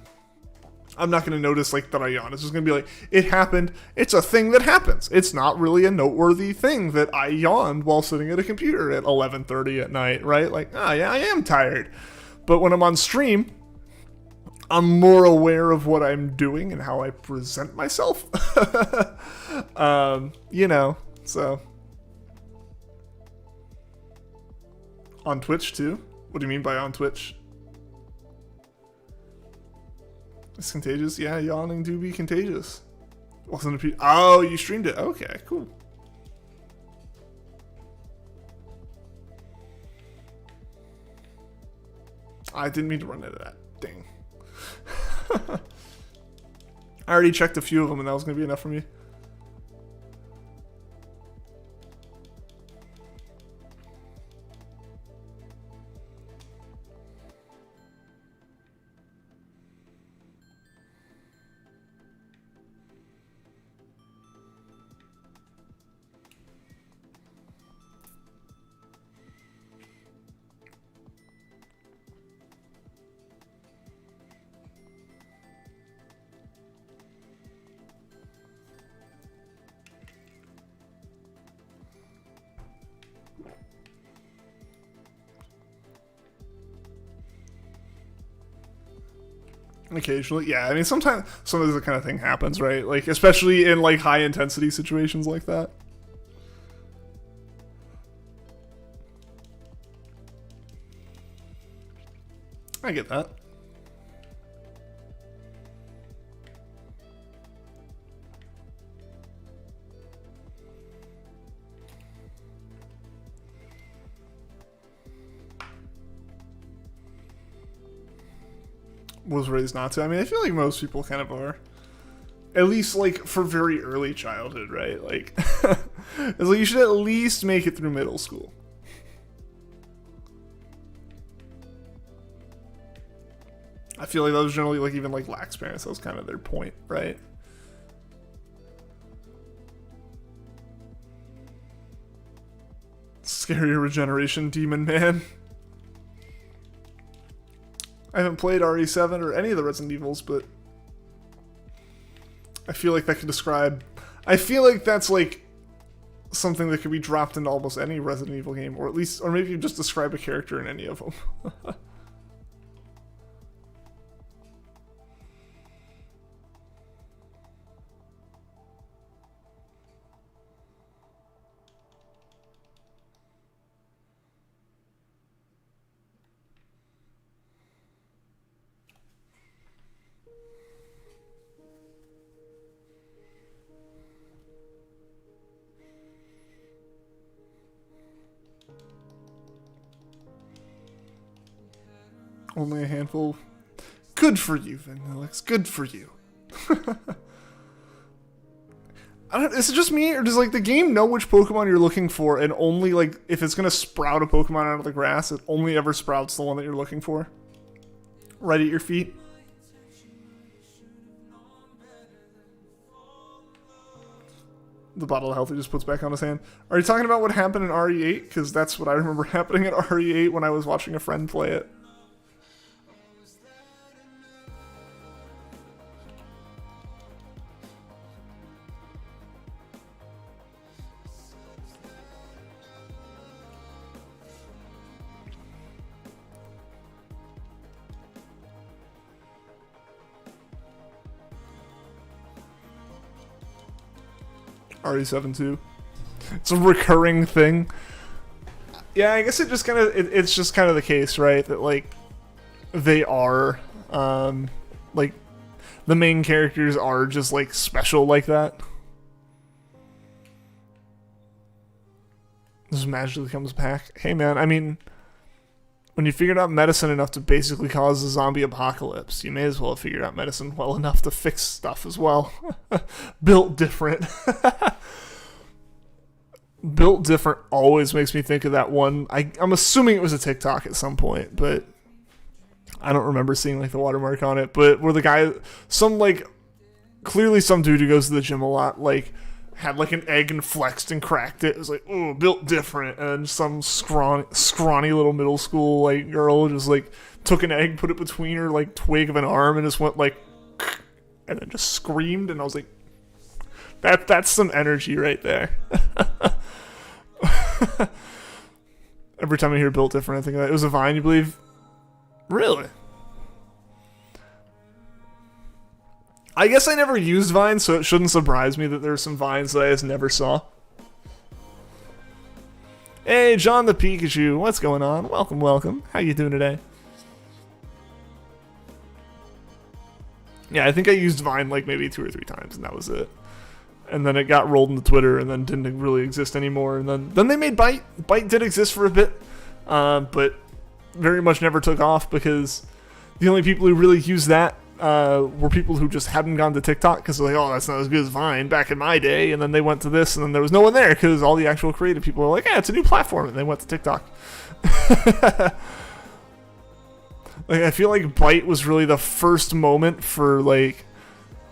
I'm not going to notice like that I yawn. It's just going to be like, it happened. It's a thing that happens. It's not really a noteworthy thing that I yawned while sitting at a computer at 11:30 at night, right? Like, yeah, I am tired. But when I'm on stream, I'm more aware of what I'm doing and how I present myself. So. On Twitch too? What do you mean by on Twitch? It's contagious? Yeah, yawning do be contagious. Wasn't a oh, you streamed it. Okay, cool. I didn't mean to run into that. Dang. I already checked a few of them and that was going to be enough for me. Occasionally, yeah. I mean, sometimes that kind of thing happens, right? Like, especially in like high intensity situations like that. I get that. Was raised not to. I mean, I feel like most people kind of are. At least, like, for very early childhood, right? Like, it's like you should at least make it through middle school. I feel like that was generally, like, even, like, lax parents, that was kind of their point, right? Scary regeneration demon man. I haven't played RE7 or any of the Resident Evils, but I feel like that could describe... I feel like that's like something that could be dropped into almost any Resident Evil game, or at least, or maybe you just describe a character in any of them. Only a handful. Good for you, Vanillix. Good for you. Is it just me, or does like the game know which Pokemon you're looking for, and only like if it's gonna sprout a Pokemon out of the grass, it only ever sprouts the one that you're looking for? Right at your feet? The bottle of health he just puts back on his hand. Are you talking about what happened in RE8? Because that's what I remember happening at RE8 when I was watching a friend play it. RE7 too. It's a recurring thing. Yeah, I guess it just kind of it's just kind of the case, right? That like they are like the main characters are just like special like that. This magically comes back. Hey man, I mean, when you figured out medicine enough to basically cause a zombie apocalypse, you may as well have figured out medicine well enough to fix stuff as well. Built different. Built different always makes me think of that one. I'm assuming it was a TikTok at some point, but I don't remember seeing like the watermark on it. But where the guy, clearly some dude who goes to the gym a lot, like had like an egg and flexed and cracked it. It was like, oh, built different. And some scrawny little middle school like girl just like took an egg, put it between her like twig of an arm, and just went like, and then just screamed. And I was like, that's some energy right there. Every time I hear built different, I think it was a Vine, you believe? Really? I guess I never used Vine, so it shouldn't surprise me that there's some Vines that I just never saw. Hey, John the Pikachu, what's going on? Welcome, welcome. How you doing today? Yeah, I think I used Vine like maybe 2 or 3 times, and that was it. And then it got rolled into Twitter, and then didn't really exist anymore. And then they made Byte. Byte did exist for a bit, but very much never took off because the only people who really used that were people who just hadn't gone to TikTok because they're like, oh, that's not as good as Vine back in my day. And then they went to this, and then there was no one there because all the actual creative people were like, yeah, it's a new platform, and they went to TikTok. Like, I feel like Byte was really the first moment for like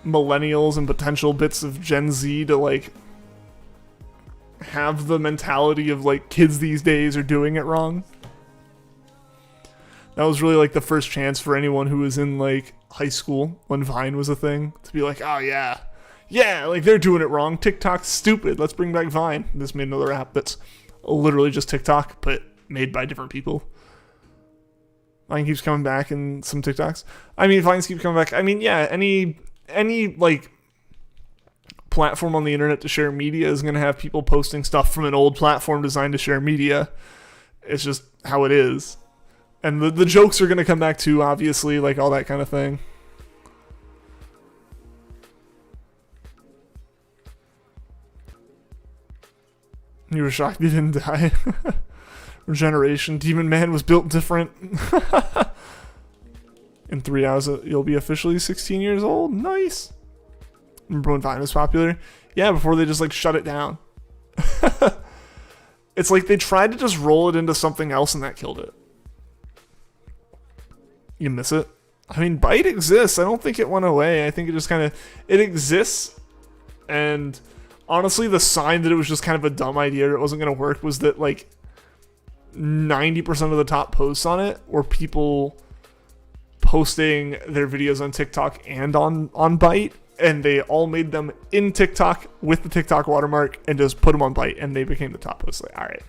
millennials and potential bits of Gen Z to like have the mentality of like kids these days are doing it wrong. That was really like the first chance for anyone who was in like high school when Vine was a thing to be like, oh yeah, like they're doing it wrong. TikTok's stupid. Let's bring back Vine. This made another app that's literally just TikTok, but made by different people. Vine keeps coming back in some TikToks. I mean, Vines keep coming back. I mean, yeah, any like platform on the internet to share media is going to have people posting stuff from an old platform designed to share media. It's just how it is. And the jokes are going to come back too, obviously, like all that kind of thing. You were shocked he didn't die. Regeneration. Demon Man was built different. In 3 hours, you'll be officially 16 years old. Nice. Remember when Vine was popular? Yeah, before they just like shut it down. It's like they tried to just roll it into something else and that killed it. You miss it? I mean, Byte exists. I don't think it went away. I think it just kind of, it exists. And honestly, the sign that it was just kind of a dumb idea, it wasn't going to work, was that like 90% of the top posts on it were people posting their videos on TikTok and on Byte, and they all made them in TikTok with the TikTok watermark and just put them on Byte, and they became the top posts. Like, all right,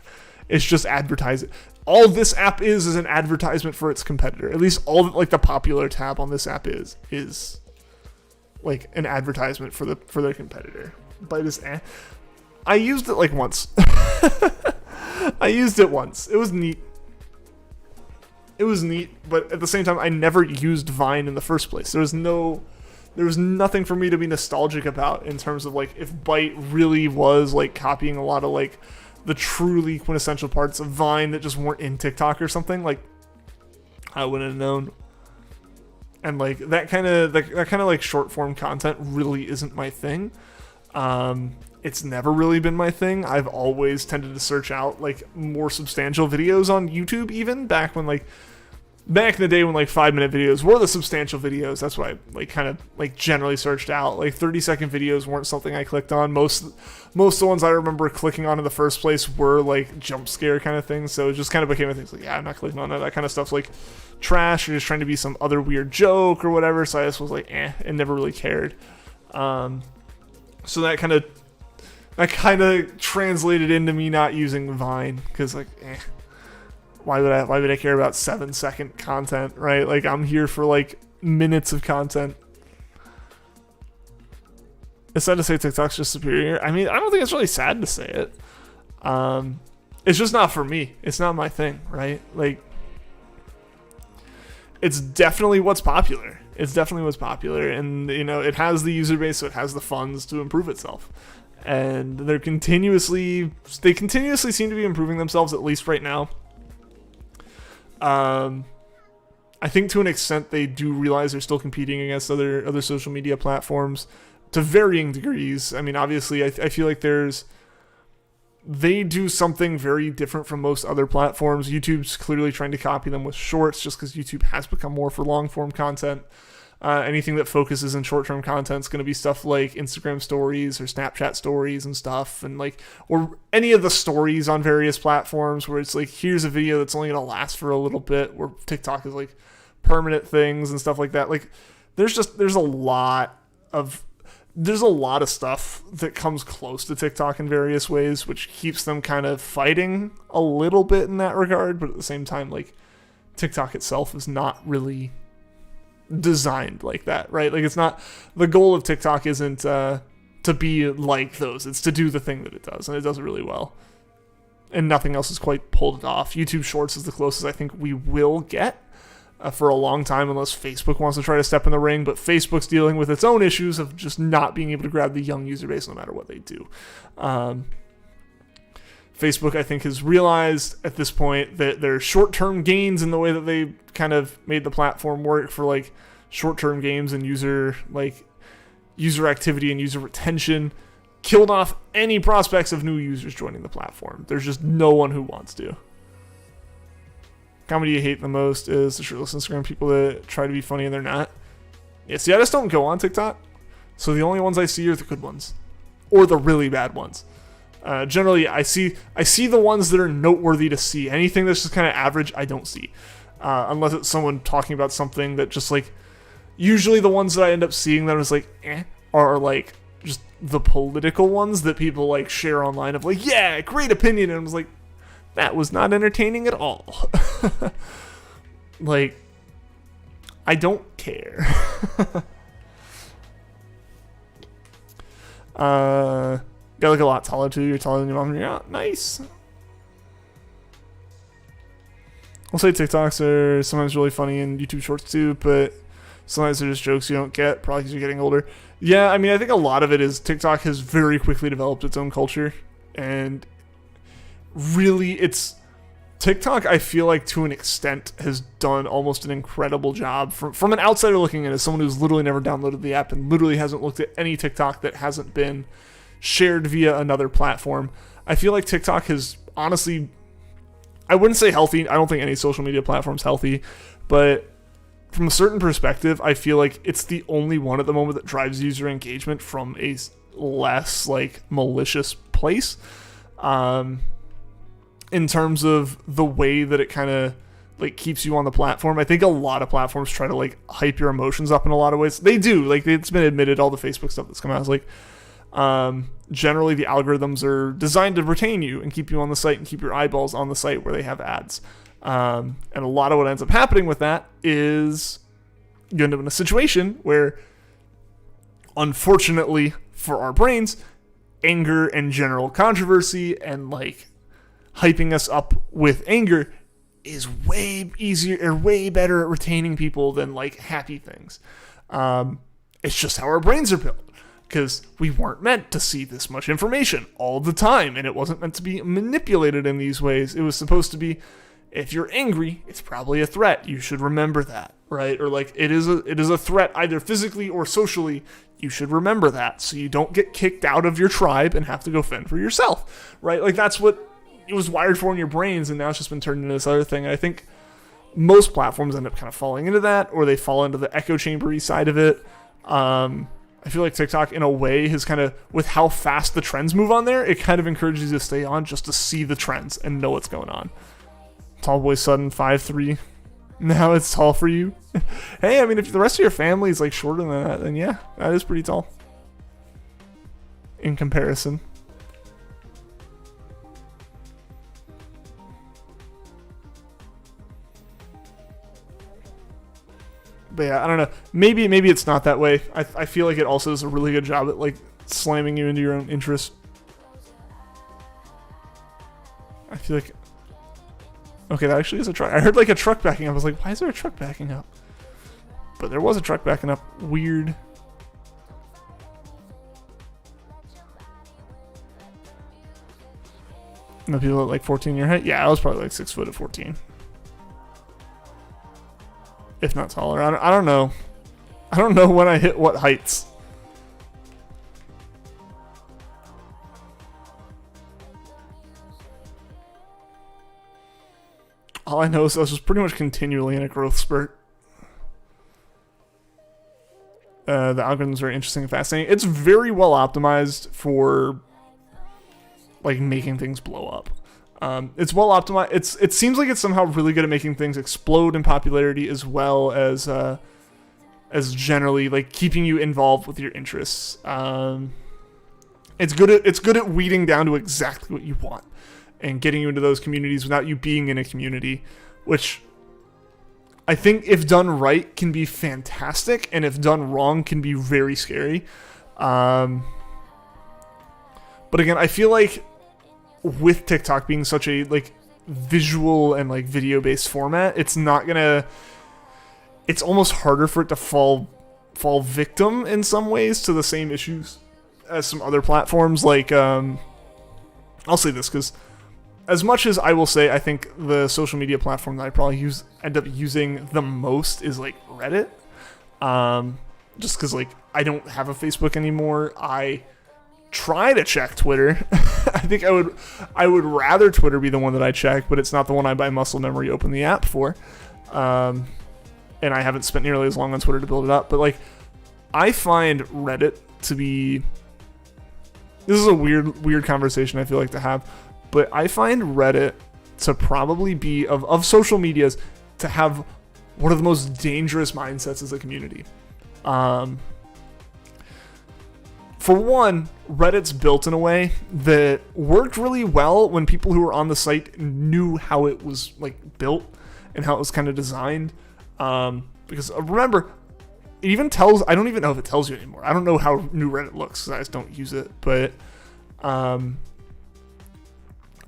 it's just advertising. All this app is an advertisement for its competitor. At least all like the popular tab on this app is like an advertisement for their competitor. Byte is I used it like once. I used it once. It was neat. But at the same time, I never used Vine in the first place. There was nothing for me to be nostalgic about in terms of like if Byte really was like copying a lot of like the truly quintessential parts of Vine that just weren't in TikTok or something. Like, I wouldn't have known. And like that kind of like short form content really isn't my thing. It's never really been my thing. I've always tended to search out like more substantial videos on YouTube, even back in the day when like 5-minute videos were the substantial videos. That's what I like kind of like generally searched out. Like 30-second videos weren't something I clicked on. Most of the ones I remember clicking on in the first place were like jump scare kind of things. So it just kind of became a thing. It's like, yeah, I'm not clicking on that. That kind of stuff's like trash or just trying to be some other weird joke or whatever. So I just was like, and never really cared. So that kind of translated into me not using Vine because like, why would I care about 7-second content, right? Like I'm here for like minutes of content. It's sad to say TikTok's just superior. I mean, I don't think it's really sad to say it. It's just not for me. It's not my thing, right? Like, it's definitely what's popular. And you know, it has the user base, so it has the funds to improve itself. And they continuously seem to be improving themselves, at least right now. I think to an extent they do realize they're still competing against other social media platforms to varying degrees. I mean, obviously, I feel like they do something very different from most other platforms. YouTube's clearly trying to copy them with shorts just because YouTube has become more for long form content. Anything that focuses in short-term content is going to be stuff like Instagram stories or Snapchat stories and stuff, and like, or any of the stories on various platforms where it's like, here's a video that's only going to last for a little bit, where TikTok is like permanent things and stuff like that. Like, there's a lot of stuff that comes close to TikTok in various ways, which keeps them kind of fighting a little bit in that regard. But at the same time, like, TikTok itself is not really designed like that, right? Like, it's not, the goal of TikTok isn't to be like those. It's to do the thing that it does, and it does it really well. And nothing else has quite pulled it off. YouTube Shorts is the closest I think we will get for a long time, unless Facebook wants to try to step in the ring. But Facebook's dealing with its own issues of just not being able to grab the young user base no matter what they do. Facebook, I think, has realized at this point that their short-term gains in the way that they kind of made the platform work for like short-term games and user activity and user retention killed off any prospects of new users joining the platform. There's just no one who wants to. Comedy you hate the most is the shirtless Instagram people that try to be funny and they're not. Yeah, see, I just don't go on TikTok, so the only ones I see are the good ones, or the really bad ones. Generally, I see the ones that are noteworthy to see. Anything that's just kind of average, I don't see, unless it's someone talking about something that just like. Usually, the ones that I end up seeing that is like, are like just the political ones that people like share online of like, yeah, great opinion, and I was like, that was not entertaining at all. Like, I don't care. Gotta look a lot taller too. You're taller than your mom. Yeah, nice. I'll say TikToks are sometimes really funny and YouTube Shorts too, but sometimes they're just jokes you don't get, probably because you're getting older. Yeah, I mean, I think a lot of it is TikTok has very quickly developed its own culture, and really, it's TikTok, I feel like, to an extent, has done almost an incredible job from an outsider looking in, as someone who's literally never downloaded the app and literally hasn't looked at any TikTok that hasn't been shared via another platform. I feel like TikTok has honestly, I wouldn't say healthy. I don't think any social media platform's healthy, but from a certain perspective, I feel like it's the only one at the moment that drives user engagement from a less like malicious place. In terms of the way that it kind of like keeps you on the platform. I think a lot of platforms try to like hype your emotions up in a lot of ways. They do, like, it's been admitted, all the Facebook stuff that's come out is like, generally the algorithms are designed to retain you and keep you on the site and keep your eyeballs on the site where they have ads. And a lot of what ends up happening with that is you end up in a situation where, unfortunately for our brains, anger and general controversy and like hyping us up with anger is way easier or way better at retaining people than like happy things. It's just how our brains are built, because we weren't meant to see this much information all the time, and it wasn't meant to be manipulated in these ways. It was supposed to be, if you're angry, it's probably a threat. You should remember that, right? Or like, it is a threat either physically or socially. You should remember that so you don't get kicked out of your tribe and have to go fend for yourself, right? Like, that's what it was wired for in your brains, and now it's just been turned into this other thing. And I think most platforms end up kind of falling into that, or they fall into the echo chambery side of it. I feel like TikTok, in a way, has kind of, with how fast the trends move on there, it kind of encourages you to stay on just to see the trends and know what's going on. Tall boy sudden 5'3". Now it's tall for you. Hey, I mean, if the rest of your family is like shorter than that, then yeah, that is pretty tall in comparison. But yeah, I don't know. Maybe it's not that way. I feel like it also does a really good job at like slamming you into your own interest. I feel like, okay, that actually is a truck. I heard like a truck backing up. I was like, why is there a truck backing up? But there was a truck backing up. Weird. And the people at like 14 year height? Yeah, I was probably like 6 foot at 14. If not taller. I don't know. I don't know when I hit what heights. All I know is I was just pretty much continually in a growth spurt. The algorithm is very interesting and fascinating. It's very well optimized for like making things blow up. It's well optimized. It seems like it's somehow really good at making things explode in popularity, as well as generally like keeping you involved with your interests. It's good at weeding down to exactly what you want and getting you into those communities without you being in a community, which I think if done right can be fantastic, and if done wrong can be very scary. But again, I feel like with TikTok being such a like visual and like video based format, it's almost harder for it to fall victim in some ways to the same issues as some other platforms. Like I'll say this because as much as I will say I think the social media platform that I probably end up using the most is like Reddit, just because like I don't have a Facebook anymore. I try to check Twitter. I think I would rather Twitter be the one that I check, but it's not the one I by muscle memory open the app for. And I haven't spent nearly as long on Twitter to build it up. But like, I find Reddit to be, this is a weird conversation I feel like to have, but I find Reddit to probably be of social medias to have one of the most dangerous mindsets as a community. For one, Reddit's built in a way that worked really well when people who were on the site knew how it was like built and how it was kind of designed. Because remember, it even tells, I don't even know if it tells you anymore. I don't know how new Reddit looks because I just don't use it. But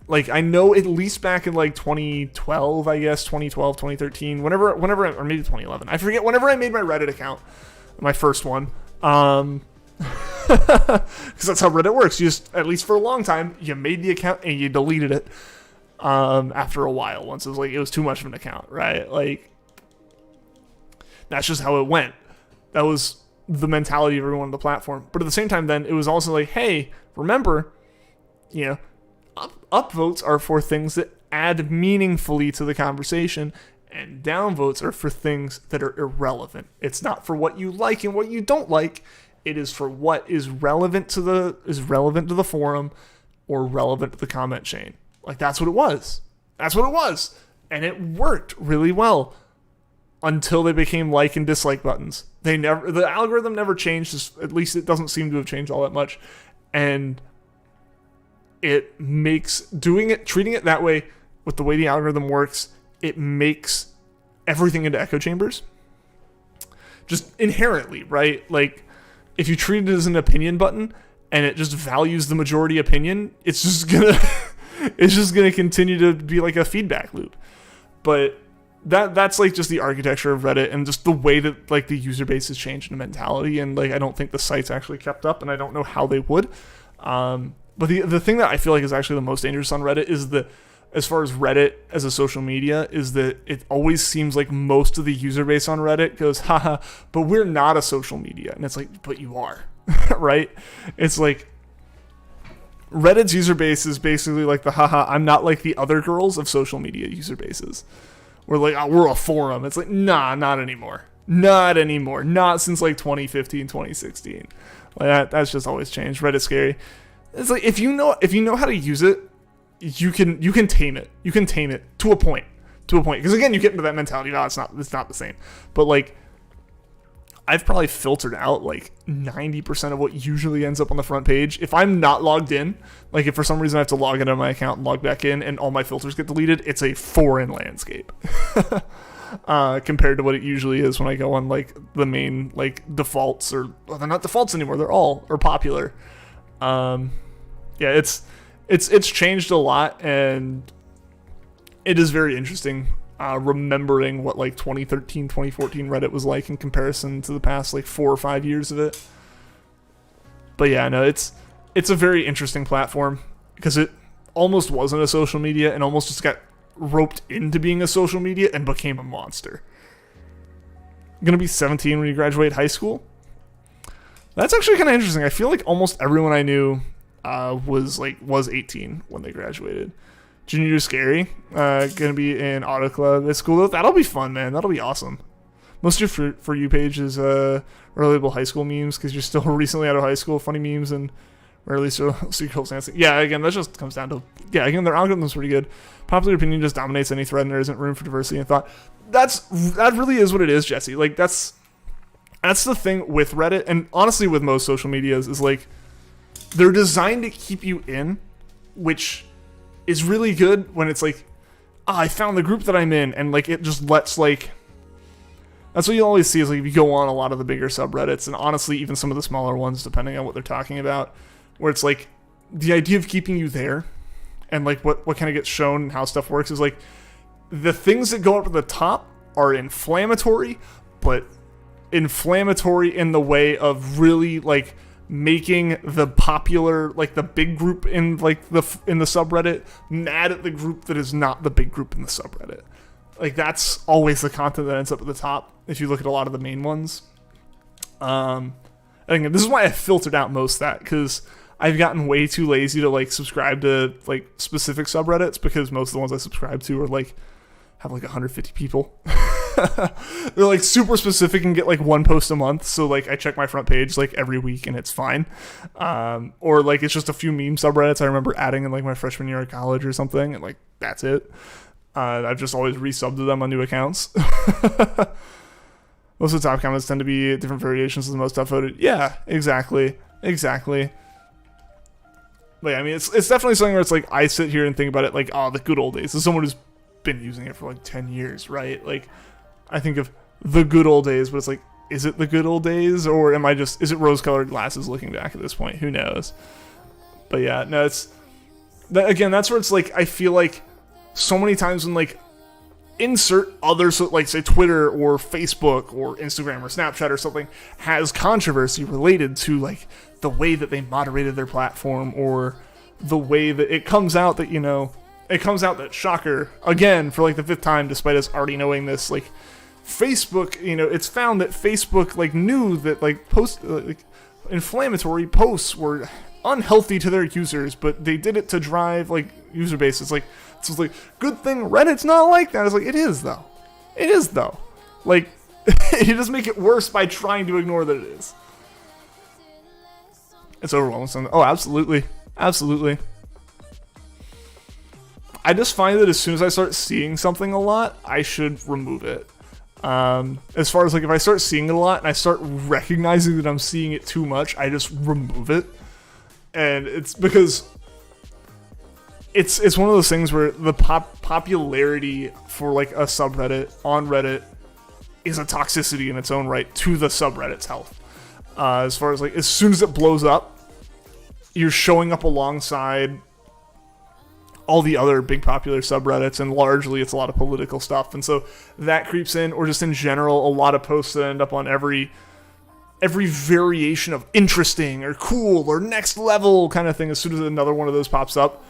like I know at least back in like 2012, I guess, 2012, 2013, whenever, or maybe 2011. I forget, whenever I made my Reddit account, my first one, because that's how Reddit works. You just, at least for a long time, you made the account and you deleted it after a while. Once it was too much of an account, right? Like, that's just how it went. That was the mentality of everyone on the platform. But at the same time, then it was also like, hey, remember, upvotes are for things that add meaningfully to the conversation, and downvotes are for things that are irrelevant. It's not for what you like and what you don't like. It is for what is relevant to the forum or relevant to the comment chain. Like, that's what it was. That's what it was. And it worked really well until they became like and dislike buttons. The algorithm never changed, at least it doesn't seem to have changed all that much. And it makes treating it that way with the way the algorithm works, it makes everything into echo chambers. Just inherently, right? Like, if you treat it as an opinion button and it just values the majority opinion, it's just gonna continue to be like a feedback loop. But that's like just the architecture of Reddit and just the way that like the user base has changed in mentality. And like, I don't think the site's actually kept up, and I don't know how they would. But the thing that I feel like is actually the most dangerous on Reddit is as far as Reddit as a social media, is that it always seems like most of the user base on Reddit goes, haha, but we're not a social media. And it's like, but you are, right? It's like, Reddit's user base is basically like the haha, I'm not like the other girls of social media user bases. We're like, oh, we're a forum. It's like, nah, not anymore. Not anymore. Not since like 2015, 2016. Like that's just always changed. Reddit's scary. It's like, if you know how to use it, you can tame it. You can tame it to a point. Because again, you get into that mentality, it's not the same. But like, I've probably filtered out like 90% of what usually ends up on the front page. If I'm not logged in, like if for some reason I have to log into my account and log back in and all my filters get deleted, it's a foreign landscape compared to what it usually is when I go on like the main like defaults, or well, they're not defaults anymore. They're all or popular. Yeah, it's changed a lot, and it is very interesting remembering what like 2013, 2014 Reddit was like in comparison to the past like 4 or 5 years of it. But yeah, no, it's a very interesting platform because it almost wasn't a social media and almost just got roped into being a social media and became a monster. You're gonna be 17 when you graduate high school? That's actually kind of interesting. I feel like almost everyone I knew was 18 when they graduated. Junior year scary. Gonna be in auto club at school. That'll be fun, man. That'll be awesome. most of your for you page is relatable high school memes because you're still recently out of high school, funny memes and rarely secret dancing. Yeah, again, that just comes down to again, their algorithm's pretty good. Popular opinion just dominates any thread, and there isn't room for diversity in thought. That really is what it is, Jesse. Like that's the thing with Reddit, and honestly with most social medias, is like they're designed to keep you in, which is really good when it's like, I found the group that I'm in, and like it just lets like. That's what you always see is like if you go on a lot of the bigger subreddits, and honestly even some of the smaller ones, depending on what they're talking about, where it's like the idea of keeping you there, and like what kind of gets shown and how stuff works is like the things that go up at the top are inflammatory, but inflammatory in the way of really like making the popular, like the big group in like in the subreddit mad at the group that is not the big group in the subreddit. Like that's always the content that ends up at the top if you look at a lot of the main ones. And again, this is why I filtered out most of that, because I've gotten way too lazy to like subscribe to like specific subreddits, because most of the ones I subscribe to are like have like 150 people. They're like super specific and get like one post a month, so like I check my front page like every week and it's fine. Or like it's just a few meme subreddits I remember adding in like my freshman year of college or something, and like that's it. I've just always resubbed to them on new accounts. Most of the top comments tend to be different variations of the most upvoted. Yeah, exactly. But yeah, I mean, it's definitely something where it's like I sit here and think about it like, oh, the good old days. As someone who's been using it for like 10 years, right? Like, I think of the good old days, but it's like, is it the good old days, or is it rose-colored glasses looking back at this point? Who knows? But yeah, no, that's where it's like, I feel like so many times when like insert other, so like say Twitter or Facebook or Instagram or Snapchat or something has controversy related to like the way that they moderated their platform, or the way that it comes out that shocker, again for like the 5th time despite us already knowing this, like Facebook, it's found that Facebook like knew that like inflammatory posts were unhealthy to their users, but they did it to drive like user base. It's like good thing Reddit's not like that. It's like it is though. Like you just make it worse by trying to ignore that it is. It's overwhelming. Oh, absolutely. I just find that as soon as I start seeing something a lot, I should remove it. As far as like if I start seeing it a lot and I start recognizing that I'm seeing it too much, I just remove it. And it's because it's one of those things where the popularity for like a subreddit on Reddit is a toxicity in its own right to the subreddit's health. As far as like as soon as it blows up, you're showing up alongside all the other big popular subreddits, and largely it's a lot of political stuff, and so that creeps in. Or just in general, a lot of posts that end up on every variation of interesting or cool or next level kind of thing. As soon as another one of those pops up,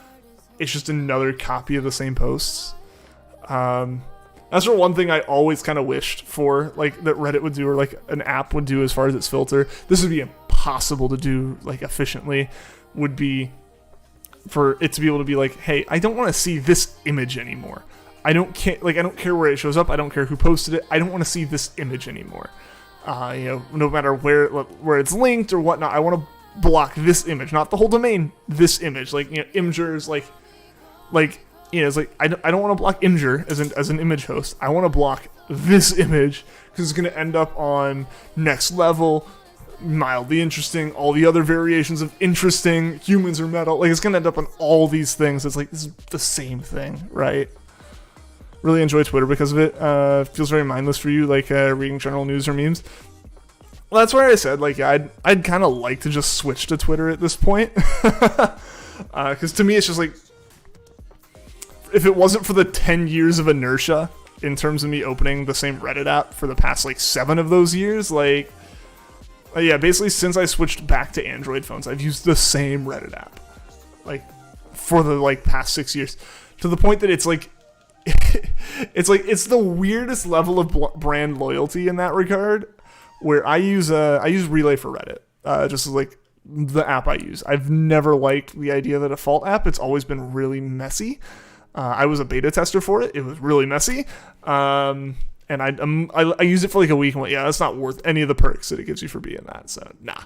it's just another copy of the same posts. That's one thing I always kind of wished for, like that Reddit would do, or like an app would do as far as its filter. This would be impossible to do like efficiently, would be for it to be able to be like, hey, I don't want to see this image anymore. I don't care where it shows up. I don't care who posted it. I don't want to see this image anymore. No matter where it's linked or whatnot, I want to block this image, not the whole domain. This image, like Imgur's, it's like I don't want to block Imgur as an image host. I want to block this image because it's going to end up on next level, mildly interesting, all the other variations of interesting, humans or metal. Like it's going to end up on all these things. It's like this is the same thing, right? Really enjoy Twitter because of it. Feels very mindless for you, like reading general news or memes. Well, that's where I said like I'd kind of like to just switch to Twitter at this point, because to me it's just like, if it wasn't for the 10 years of inertia in terms of me opening the same Reddit app for the past like 7 of those years, like basically since I switched back to Android phones, I've used the same Reddit app like for the like past 6 years, to the point that it's like it's the weirdest level of brand loyalty in that regard, where I use Relay for Reddit, just as like the app I use. I've never liked the idea of the default app. It's always been really messy. I was a beta tester for it. It was really messy. And I used it for like a week and went, yeah, that's not worth any of the perks that it gives you for being that. So nah,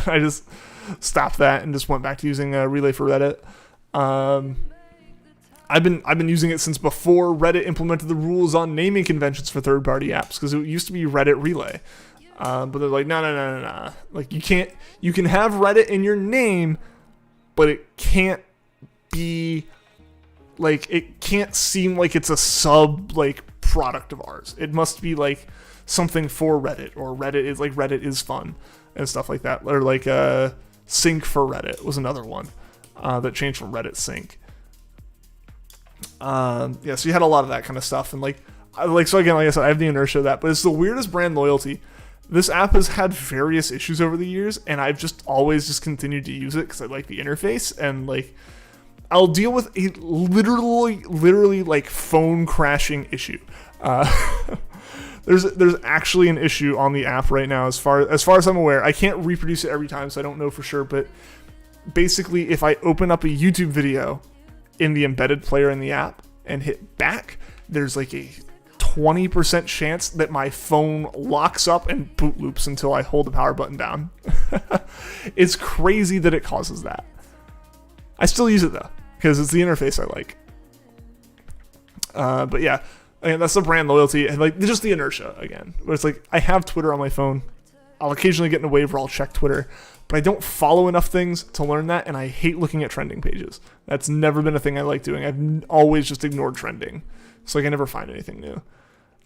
I just stopped that and just went back to using Relay for Reddit. I've been using it since before Reddit implemented the rules on naming conventions for third-party apps, because it used to be Reddit Relay, but they're like, no. Like you can have Reddit in your name, but it can't be like, it can't seem like it's a sub like product of ours. It must be like something for Reddit, or Reddit is fun and stuff like that, or like Sync for Reddit was another one that changed from Reddit Sync. So you had a lot of that kind of stuff, and so again, like I said, I have the inertia of that, but it's the weirdest brand loyalty. This app has had various issues over the years, and I've just always just continued to use it because I like the interface, and like I'll deal with a literally like phone crashing issue. There's actually an issue on the app right now, as far as I'm aware. I can't reproduce it every time, so I don't know for sure, but basically if I open up a YouTube video in the embedded player in the app and hit back, there's like a 20% chance that my phone locks up and boot loops until I hold the power button down. It's crazy that it causes that. I still use it though, because it's the interface I like. But yeah, again, that's the brand loyalty, and like just the inertia again. Where it's like, I have Twitter on my phone. I'll occasionally get in a wave where I'll check Twitter, but I don't follow enough things to learn that, and I hate looking at trending pages. That's never been a thing I like doing. I've always just ignored trending, so like I never find anything new.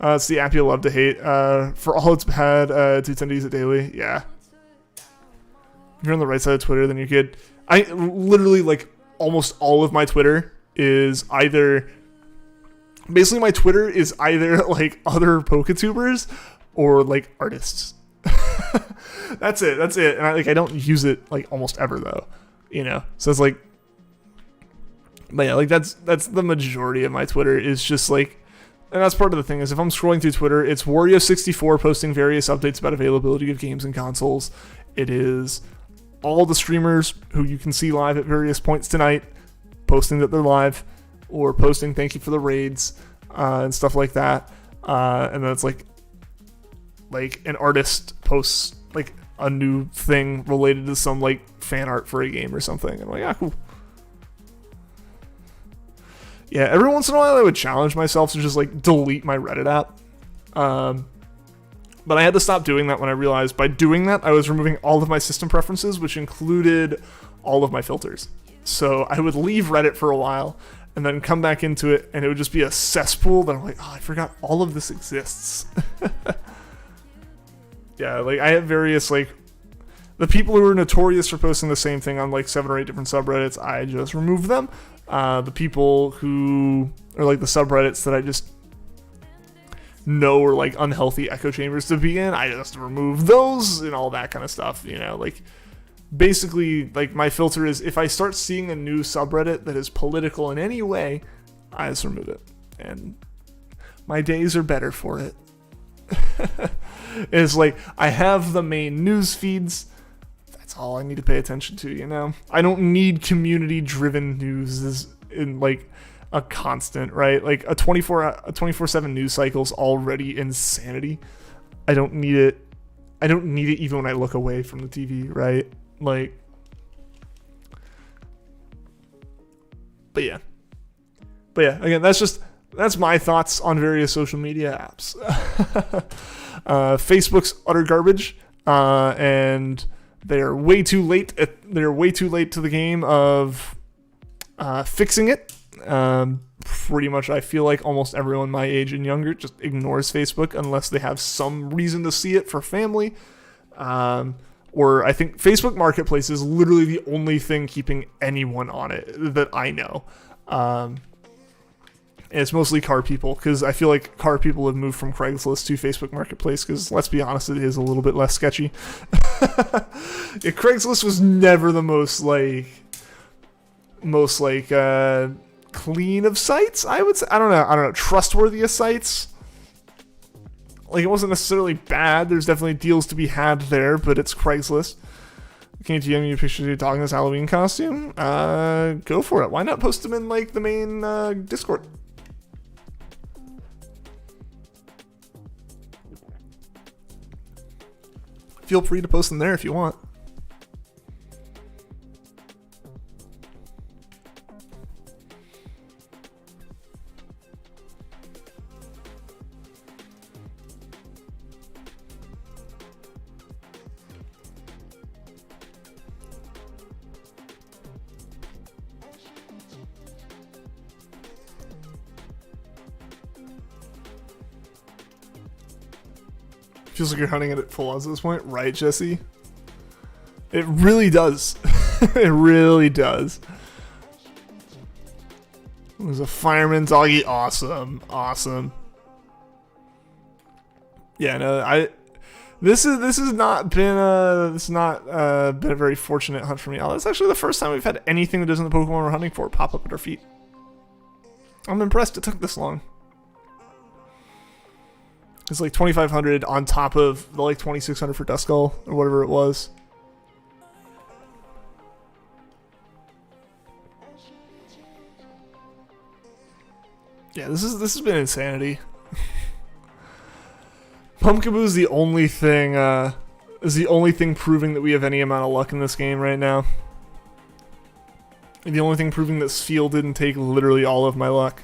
It's the app you love to hate. For all it's had, 210 to use it daily. Yeah. If you're on the right side of Twitter, then you're good. I literally, like, almost all of my Twitter is either... Basically, my Twitter is either, like, other PokeTubers or, like, artists. That's it. And I don't use it, like, almost ever, though. You know? So it's like... But yeah, like, that's the majority of my Twitter is just, like... And that's part of the thing, is if I'm scrolling through Twitter, it's Wario64 posting various updates about availability of games and consoles. It is all the streamers who you can see live at various points tonight posting that they're live, or posting thank you for the raids, and stuff like that. And then it's like an artist posts like a new thing related to some like fan art for a game or something. I'm like, yeah, cool. Yeah, every once in a while I would challenge myself to just like delete my Reddit app. But I had to stop doing that when I realized by doing that I was removing all of my system preferences, which included all of my filters. So I would leave Reddit for a while and then come back into it, and it would just be a cesspool that I'm like, oh, I forgot all of this exists. Yeah, like I have various like the people who are notorious for posting the same thing on like 7 or 8 different subreddits, I just remove them. The people who are like the subreddits that I just know are like unhealthy echo chambers to be in, I just remove those and all that kind of stuff, you know, like basically like my filter is if I start seeing a new subreddit that is political in any way, I just remove it, and my days are better for it. It's like I have the main news feeds. That's all I need to pay attention to, you know? I don't need community-driven news in, like, a constant, right? Like, a 24/7 news cycle is already insanity. I don't need it. I don't need it even when I look away from the TV, right? Like... But yeah, again, that's my thoughts on various social media apps. Facebook's utter garbage, and... They're way too late to the game of fixing it. Pretty much, I feel like almost everyone my age and younger just ignores Facebook unless they have some reason to see it for family. Or I think Facebook Marketplace is literally the only thing keeping anyone on it that I know. And it's mostly car people, because I feel like car people have moved from Craigslist to Facebook Marketplace, because let's be honest, it is a little bit less sketchy. Yeah, Craigslist was never the most clean of sites, I would say. I don't know, trustworthy of sites. Like, it wasn't necessarily bad. There's definitely deals to be had there, but it's Craigslist. Can you DM me a picture of your dog in this Halloween costume? Go for it. Why not post them in, like, the main Discord? feel free to post them there if you want. Feels like you're hunting it at full odds at this point, right, Jesse? It really does. It really does. There's a fireman doggy. Awesome, awesome. Yeah, no, this has not been a very fortunate hunt for me. That's actually the first time we've had anything that isn't the Pokemon we're hunting for pop up at our feet. I'm impressed it took this long. It's like 2,500 on top of the like 2,600 for Duskull or whatever it was. Yeah, this has been insanity. Pumpkaboo is the only thing proving that we have any amount of luck in this game right now. And the only thing proving that Spheal didn't take literally all of my luck.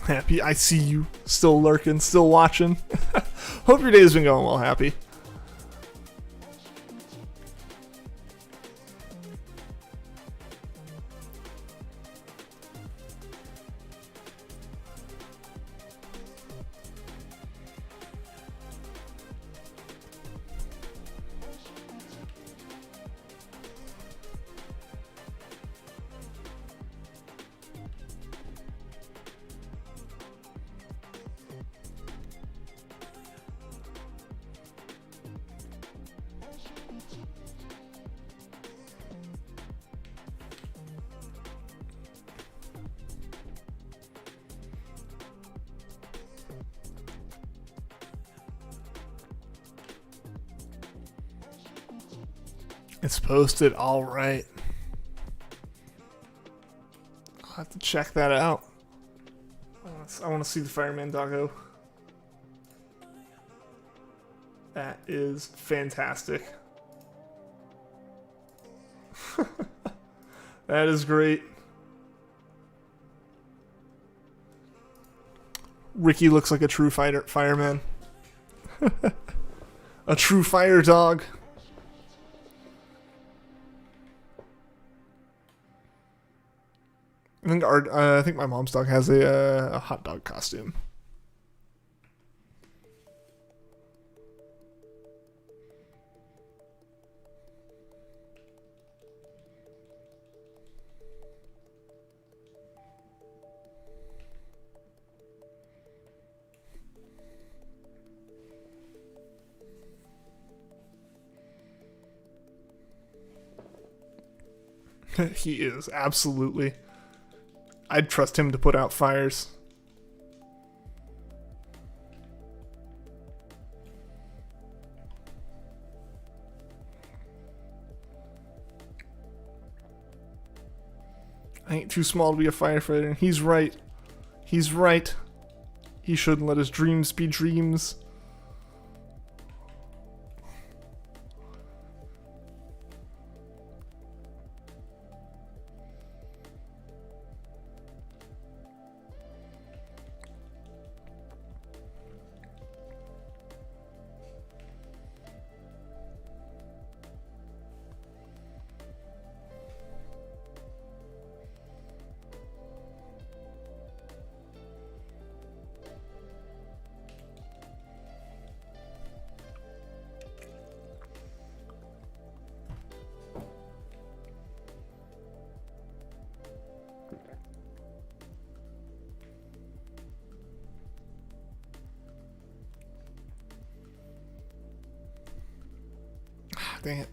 Happy, I see you. Still lurking, still watching. Hope your day has been going well, Happy. It's posted, alright. I'll have to check that out. I want to see the Fireman doggo. That is fantastic. That is great. Ricky looks like a true fireman. A true fire dog. I think my mom's dog has a hot dog costume. He is, absolutely. I'd trust him to put out fires. I ain't too small to be a firefighter, and he's right. He's right. He shouldn't let his dreams be dreams. Dang it.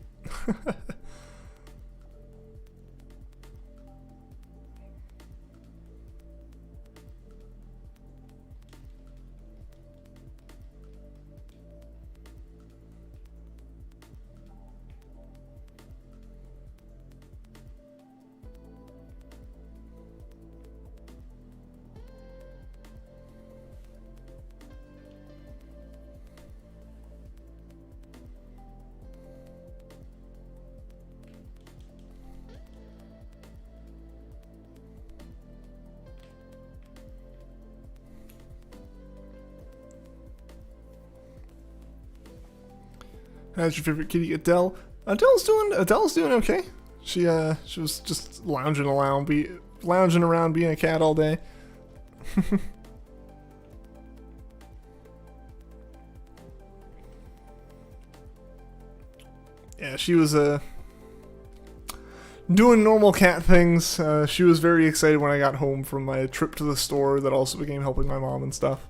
How's your favorite kitty, Adele? Adele's doing okay. She was just lounging around being a cat all day. Yeah, she was doing normal cat things. She was very excited when I got home from my trip to the store that also became helping my mom and stuff.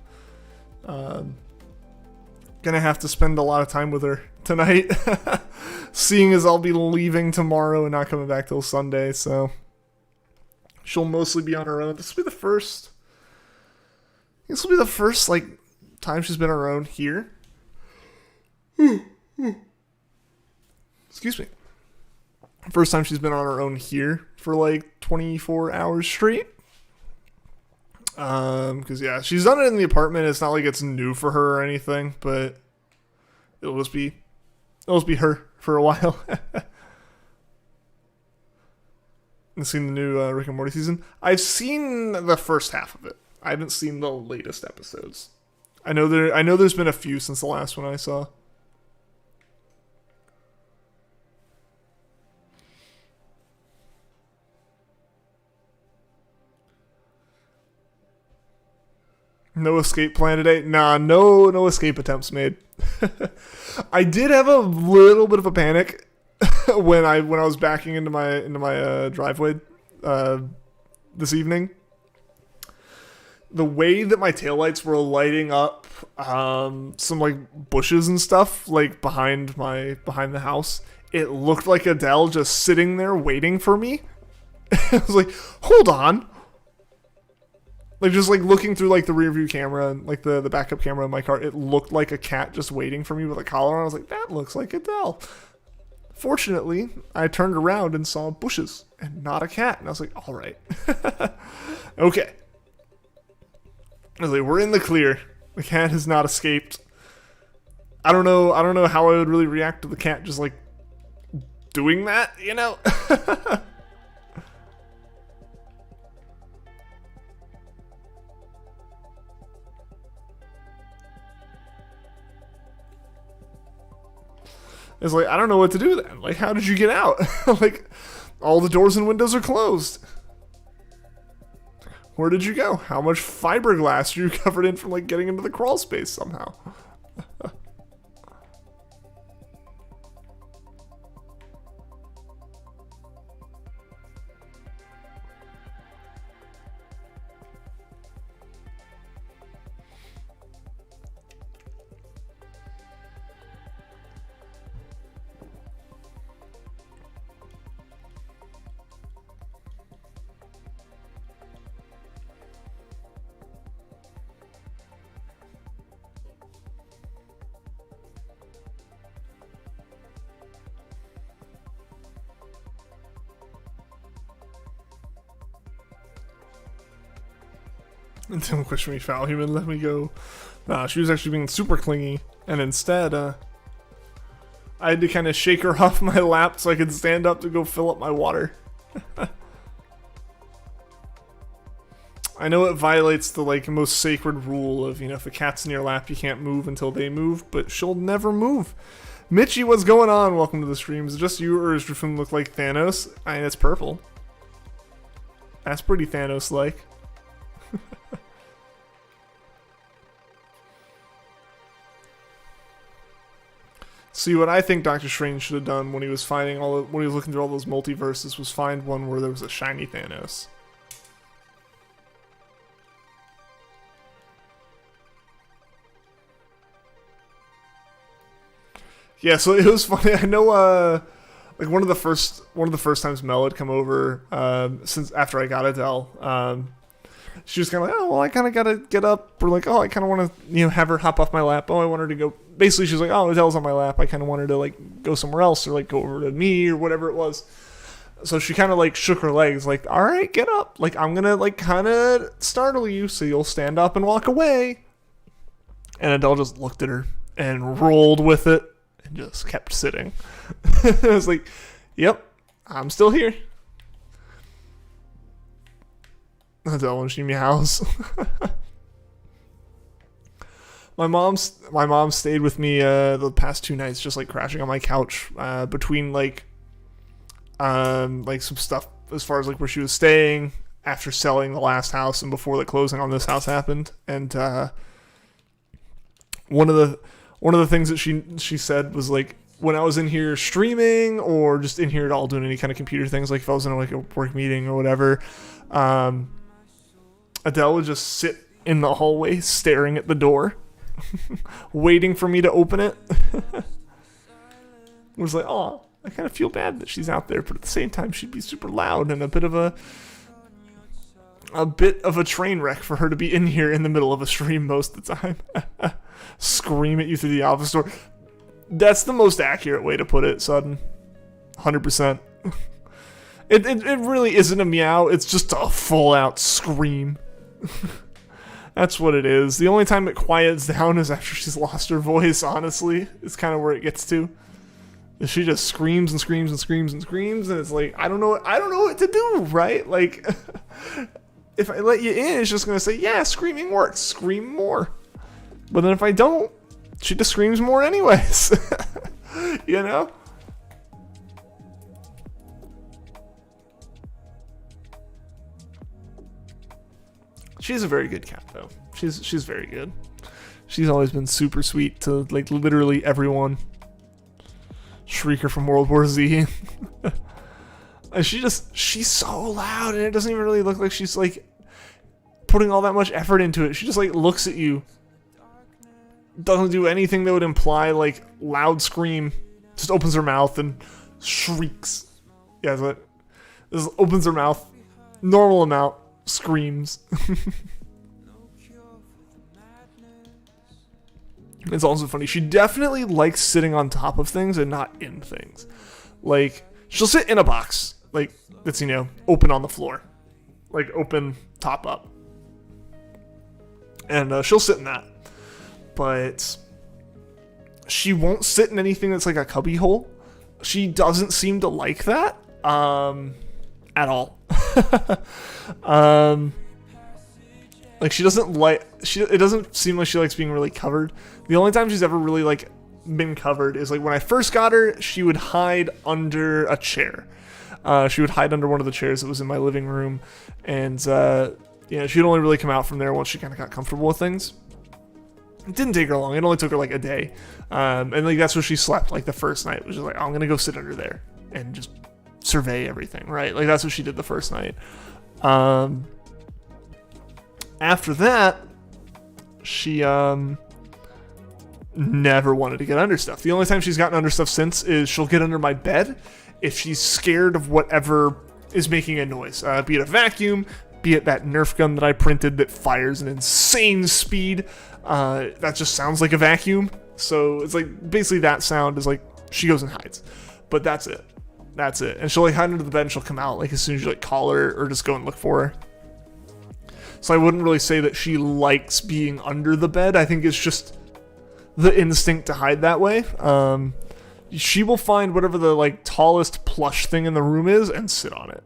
Gonna have to spend a lot of time with her tonight, seeing as I'll be leaving tomorrow and not coming back till Sunday, so she'll mostly be on her own. This will be the first like time she's been on her own here. Excuse me. First time she's been on her own here for like 24 hours straight. Because yeah, she's done it in the apartment. It's not like it's new for her or anything, but it'll just be her for a while. I've seen the new Rick and Morty season. I've seen the first half of it. I haven't seen the latest episodes. I know there's been a few since the last one I saw. No escape plan today? Nah, no escape attempts made. I did have a little bit of a panic when I was backing into my driveway this evening. The way that my taillights were lighting up some like bushes and stuff like behind the house, it looked like Adele just sitting there waiting for me. I was like, hold on. Like, just, like, looking through, like, the rear view camera and, like, the backup camera in my car, it looked like a cat just waiting for me with a collar on. I was like, that looks like Adele. Fortunately, I turned around and saw bushes and not a cat. And I was like, all right. Okay. I was like, we're in the clear. The cat has not escaped. I don't know how I would really react to the cat just, like, doing that, you know? It's like, I don't know what to do then. Like, how did you get out? Like, all the doors and windows are closed. Where did you go? How much fiberglass are you covered in from, like, getting into the crawl space somehow? Don't question me, foul human, let me go. Nah, she was actually being super clingy, and instead, I had to kind of shake her off my lap so I could stand up to go fill up my water. I know it violates the, like, most sacred rule of, you know, if a cat's in your lap, you can't move until they move, but she'll never move. Mitchie, what's going on? Welcome to the stream. Is it just you, or does Drifloon look like Thanos? I mean, it's purple. That's pretty Thanos-like. See, what I think Doctor Strange should have done when he was when he was looking through all those multiverses was find one where there was a shiny Thanos. Yeah, so it was funny. I know, like one of the first times Mel had come over, since after I got Adele, she was kind of like, oh, well, I kind of got to get up. Or like, oh, I kind of want to, you know, have her hop off my lap. Oh, I want her to go. Basically, she was like, oh, Adele's on my lap. I kind of want her to, like, go somewhere else or, like, go over to me or whatever it was. So she kind of, like, shook her legs, like, all right, get up. Like, I'm going to, like, kind of startle you so you'll stand up and walk away. And Adele just looked at her and rolled with it and just kept sitting. I was like, yep, I'm still here. Adele, when she meows. My mom stayed with me the past 2 nights, just like crashing on my couch between like some stuff as far as like where she was staying after selling the last house and before the closing on this house happened. And one of the things that she said was like, when I was in here streaming or just in here at all doing any kind of computer things, like if I was in like a work meeting or whatever, Adele would just sit in the hallway staring at the door, waiting for me to open it. It was like, oh, I kind of feel bad that she's out there, but at the same time, she'd be super loud and a bit of a train wreck for her to be in here in the middle of a stream most of the time. Scream at you through the office door. That's the most accurate way to put it, Sudden. 100%. It really isn't a meow, it's just a full-out scream. That's what it is. The only time it quiets down is after she's lost her voice, honestly. It's kind of where it gets to. She just screams and screams and screams and screams, and it's like, I don't know what to do, right? Like, if I let you in, it's just going to say, yeah, screaming works, scream more. But then if I don't, she just screams more anyways. You know? She's a very good cat, though. She's very good. She's always been super sweet to, like, literally everyone. Shrieker from World War Z. And she's so loud, and it doesn't even really look like she's, like, putting all that much effort into it. She just, like, looks at you. Doesn't do anything that would imply, like, loud scream. Just opens her mouth and shrieks. Yeah, that's what. Just opens her mouth. Normal amount. Screams. It's also funny. She definitely likes sitting on top of things and not in things. Like, she'll sit in a box. Like, that's, you know, open on the floor. Like, open top up. And she'll sit in that. But she won't sit in anything that's like a cubby hole. She doesn't seem to like that. At all. Like, she doesn't like, it doesn't seem like she likes being really covered. The only time she's ever really, like, been covered is, like, when I first got her, she would hide under a chair. She would hide under one of the chairs that was in my living room, and, you know, she'd only really come out from there once she kind of got comfortable with things. It didn't take her long. It only took her, like, a day. And, like, that's where she slept, like, the first night. It was just like, oh, I'm gonna go sit under there and just survey everything, right? Like, that's what she did the first night. After that, she never wanted to get under stuff. The only time she's gotten under stuff since is she'll get under my bed if she's scared of whatever is making a noise. Be it a vacuum, be it that Nerf gun that I printed that fires an insane speed. That just sounds like a vacuum. So it's like, basically that sound is like, she goes and hides. But that's it. That's it. And she'll like hide under the bed and she'll come out like as soon as you like call her or just go and look for her. So I wouldn't really say that she likes being under the bed. I think it's just the instinct to hide that way. She will find whatever the like tallest plush thing in the room is and sit on it.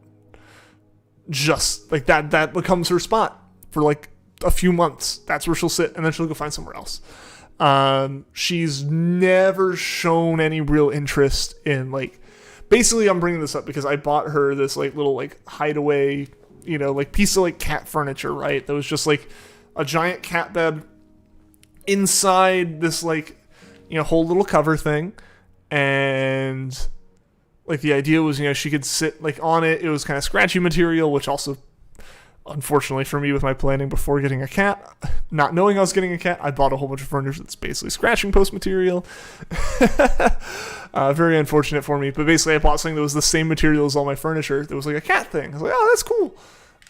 Just like that becomes her spot for like a few months. That's where she'll sit, and then she'll go find somewhere else. She's never shown any real interest in like, basically I'm bringing this up because I bought her this like little like hideaway, you know, like piece of like cat furniture, right? That was just like a giant cat bed inside this like, you know, whole little cover thing. And like the idea was, you know, she could sit like on it. It was kind of scratchy material, which also, unfortunately for me with my planning before getting a cat, not knowing I was getting a cat, I bought a whole bunch of furniture that's basically scratching post material. Very unfortunate for me, but basically I bought something that was the same material as all my furniture. That was like a cat thing. I was like, oh, that's cool.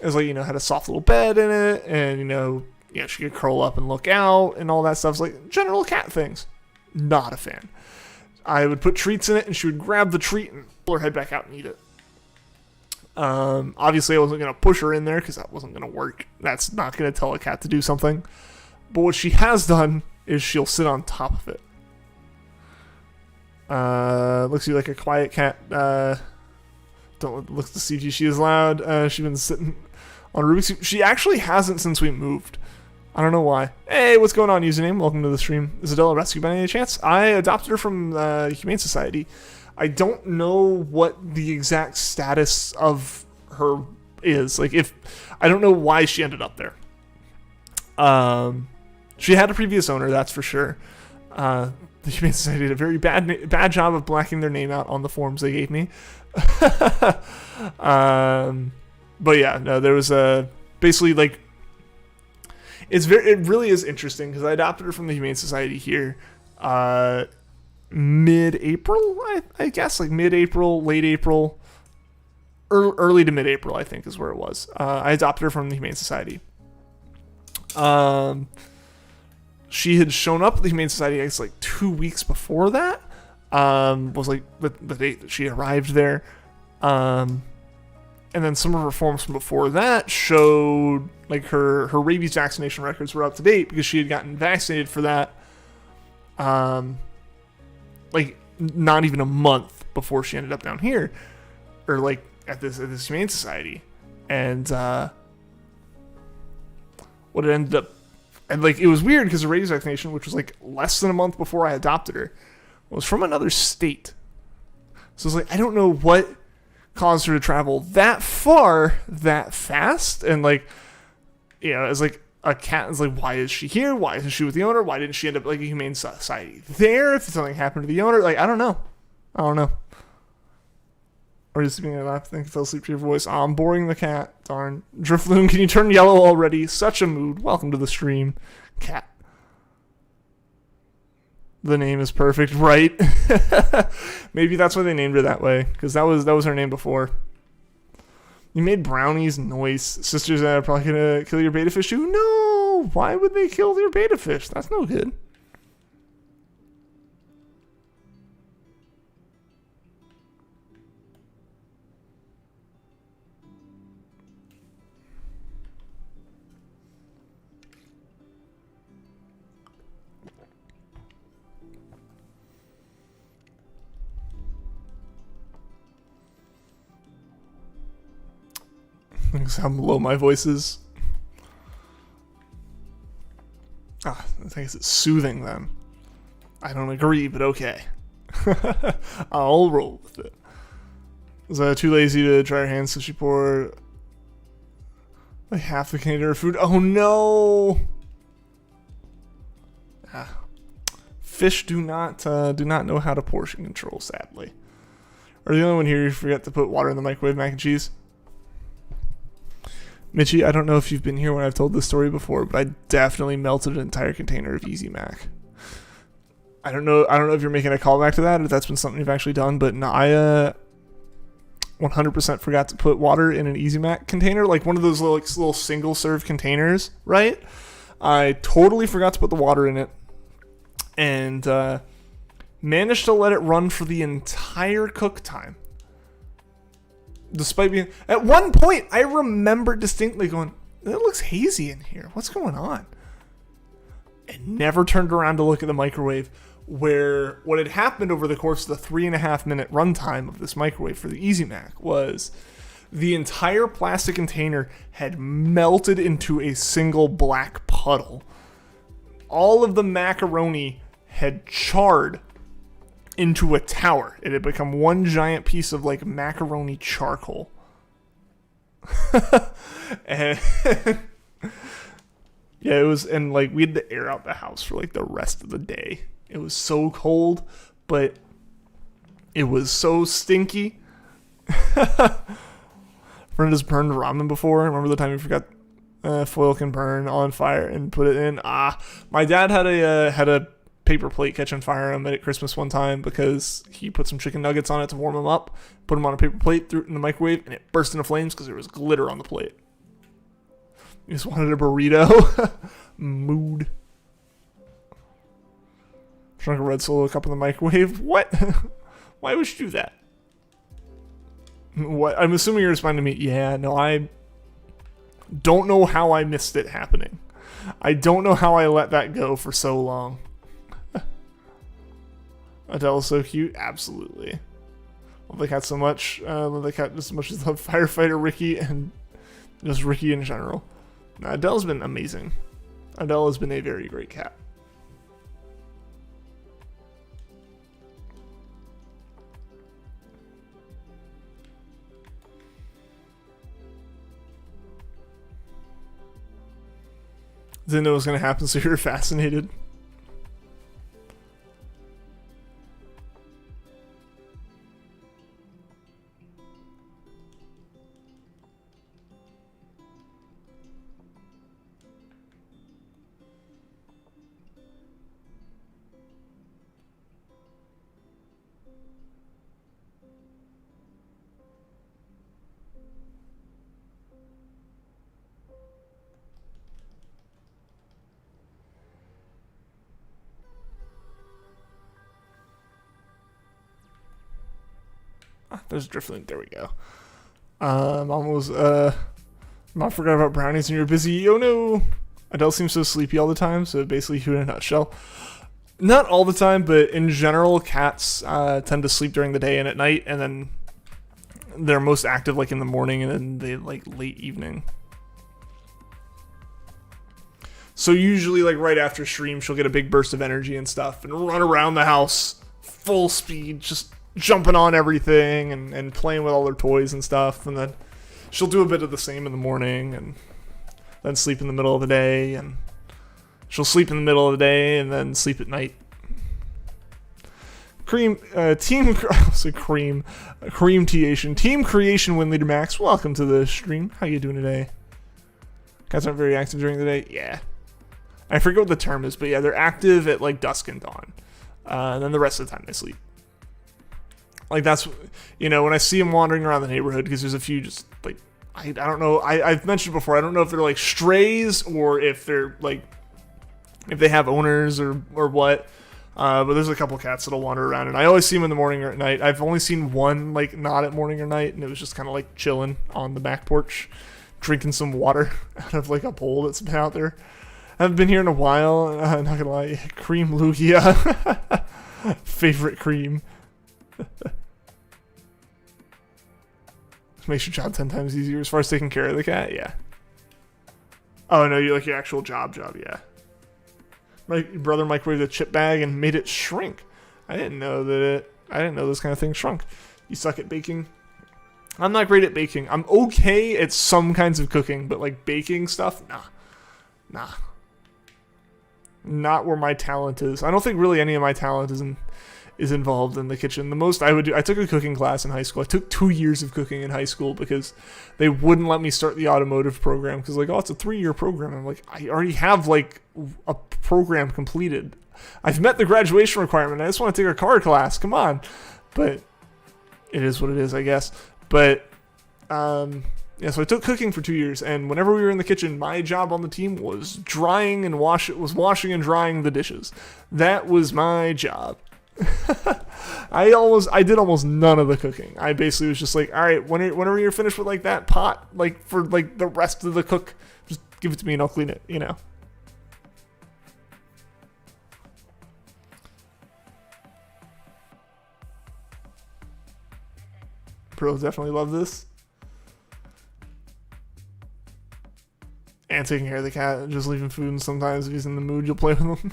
It was like, you know, had a soft little bed in it, and you know, she could curl up and look out and all that stuff. It's like general cat things. Not a fan. I would put treats in it, and she would grab the treat and pull her head back out and eat it. Obviously, I wasn't going to push her in there because that wasn't going to work. That's not going to tell a cat to do something. But what she has done is she'll sit on top of it. Looks like a quiet cat. Don't look to see if she is loud. She's been sitting on Rubik's Cube. She actually hasn't since we moved. I don't know why. Hey, what's going on, username? Welcome to the stream. Is Adela rescued by any chance? I adopted her from the Humane Society. I don't know what the exact status of her is. Like, if I don't know why she ended up there. She had a previous owner, that's for sure. The Humane Society did a very bad job of blacking their name out on the forms they gave me. But yeah, no, there was basically like it really is interesting because I adopted her from the Humane Society here, mid-April, I guess, like mid-April, late April, early to mid-April, I think is where it was. I adopted her from the Humane Society. She had shown up at the Humane Society, I guess, like 2 weeks before that. Was like the date that she arrived there. And then some of her forms from before that showed like her rabies vaccination records were up to date because she had gotten vaccinated for that. Like not even a month before she ended up down here, or like at this Humane Society, and what it ended up, and like it was weird because the rabies vaccination, which was like less than a month before I adopted her, was from another state. So it's like I don't know what caused her to travel that far that fast, and like, you know, it's like a cat is like, why is she here? Why isn't she with the owner? Why didn't she end up like a Humane Society there? If something happened to the owner, like I don't know. Or just being a laugh, I think I fell asleep to your voice. Oh, I'm boring the cat. Darn. Drifloon, can you turn yellow already? Such a mood. Welcome to the stream. Cat. The name is perfect, right? Maybe that's why they named her that way, because that was her name before. You made brownies, noise. Sisters are probably gonna kill your betta fish too. No, why would they kill your betta fish? That's no good. How low my voice is. I guess it's soothing then. I don't agree, but okay. I'll roll with it. Was too lazy to dry her hands, so she poured like half the container of food. Oh no! Fish do not know how to portion control, sadly. Are the only one here who forgot to put water in the microwave mac and cheese? Mitchie, I don't know if you've been here when I've told this story before, but I definitely melted an entire container of Easy Mac. I don't know if you're making a callback to that, or if that's been something you've actually done, but no, I 100% forgot to put water in an Easy Mac container, like one of those little single serve containers, right? I totally forgot to put the water in it, and managed to let it run for the entire cook time. Despite being, at one point, I remember distinctly going, it looks hazy in here. What's going on? And never turned around to look at the microwave, where what had happened over the course of the 3.5 minute runtime of this microwave for the Easy Mac was the entire plastic container had melted into a single black puddle. All of the macaroni had charred into a tower. It had become one giant piece of like macaroni charcoal. And yeah, it was, and like we had to air out the house for like the rest of the day. It was so cold, but it was so stinky. Friend has burned ramen before. Remember the time we forgot foil can burn on fire and put it in? My dad had a paper plate catch on fire at Christmas one time because he put some chicken nuggets on it to warm them up, put them on a paper plate, threw it in the microwave, and it burst into flames because there was glitter on the plate. You just wanted a burrito. Mood. Drunk a red Solo cup in the microwave. What? Why would you do that? What? I'm assuming you're responding to me. Yeah, no, I don't know how I missed it happening. I don't know how I let that go for so long. Adele's so cute. Absolutely. Love the cat so much. Love the cat just as much as love firefighter Ricky and just Ricky in general. Adele's been amazing. Adele has been a very great cat. Didn't know it was going to happen, so you're fascinated. There's Drifloon. There we go. Mom forgot about brownies and you're busy. Oh no! Adele seems so sleepy all the time, so basically you in a nutshell. Not all the time, but in general, cats tend to sleep during the day and at night, and then they're most active like in the morning and then they like late evening. So usually like right after stream, she'll get a big burst of energy and stuff and run around the house full speed, just jumping on everything and playing with all her toys and stuff, and then she'll do a bit of the same in the morning and then sleep in the middle of the day, and she'll sleep in the middle of the day and then sleep at night. Team Creation Win Leader Max, welcome to the stream. How you doing today? Cats aren't very active during the day? Yeah. I forget what the term is, but yeah, they're active at like dusk and dawn. And then the rest of the time they sleep. Like that's, you know, when I see them wandering around the neighborhood, because there's a few just like, I don't know, I've mentioned before, I don't know if they're like strays or if they're like, if they have owners or what, but there's a couple cats that'll wander around, and I always see them in the morning or at night. I've only seen one like not at morning or night, and it was just kind of like chilling on the back porch, drinking some water out of like a bowl that's been out there. I haven't been here in a while, not gonna lie. Cream Lugia. Favorite cream. Makes your job 10 times easier as far as taking care of the cat, yeah. Oh no, you like your actual job, yeah. My brother microwaved a chip bag and made it shrink. I didn't know this kind of thing shrunk. You suck at baking? I'm not great at baking. I'm okay at some kinds of cooking, but like baking stuff, nah. Not where my talent is. I don't think really any of my talent is involved in the kitchen. The most I would do, I took a cooking class in high school. I took 2 years of cooking in high school because they wouldn't let me start the automotive program because like, oh, it's a 3-year program. I'm like, I already have like a program completed. I've met the graduation requirement. I just want to take a car class. Come on. But it is what it is, I guess. But yeah, so I took cooking for 2 years, and whenever we were in the kitchen, my job on the team was washing and drying the dishes. That was my job. I did almost none of the cooking. I basically was just like, all right, whenever you're finished with like that pot, like for like the rest of the cook, just give it to me and I'll clean it, you know. Pros definitely love this. And taking care of the cat and just leaving food, and sometimes if he's in the mood, you'll play with him.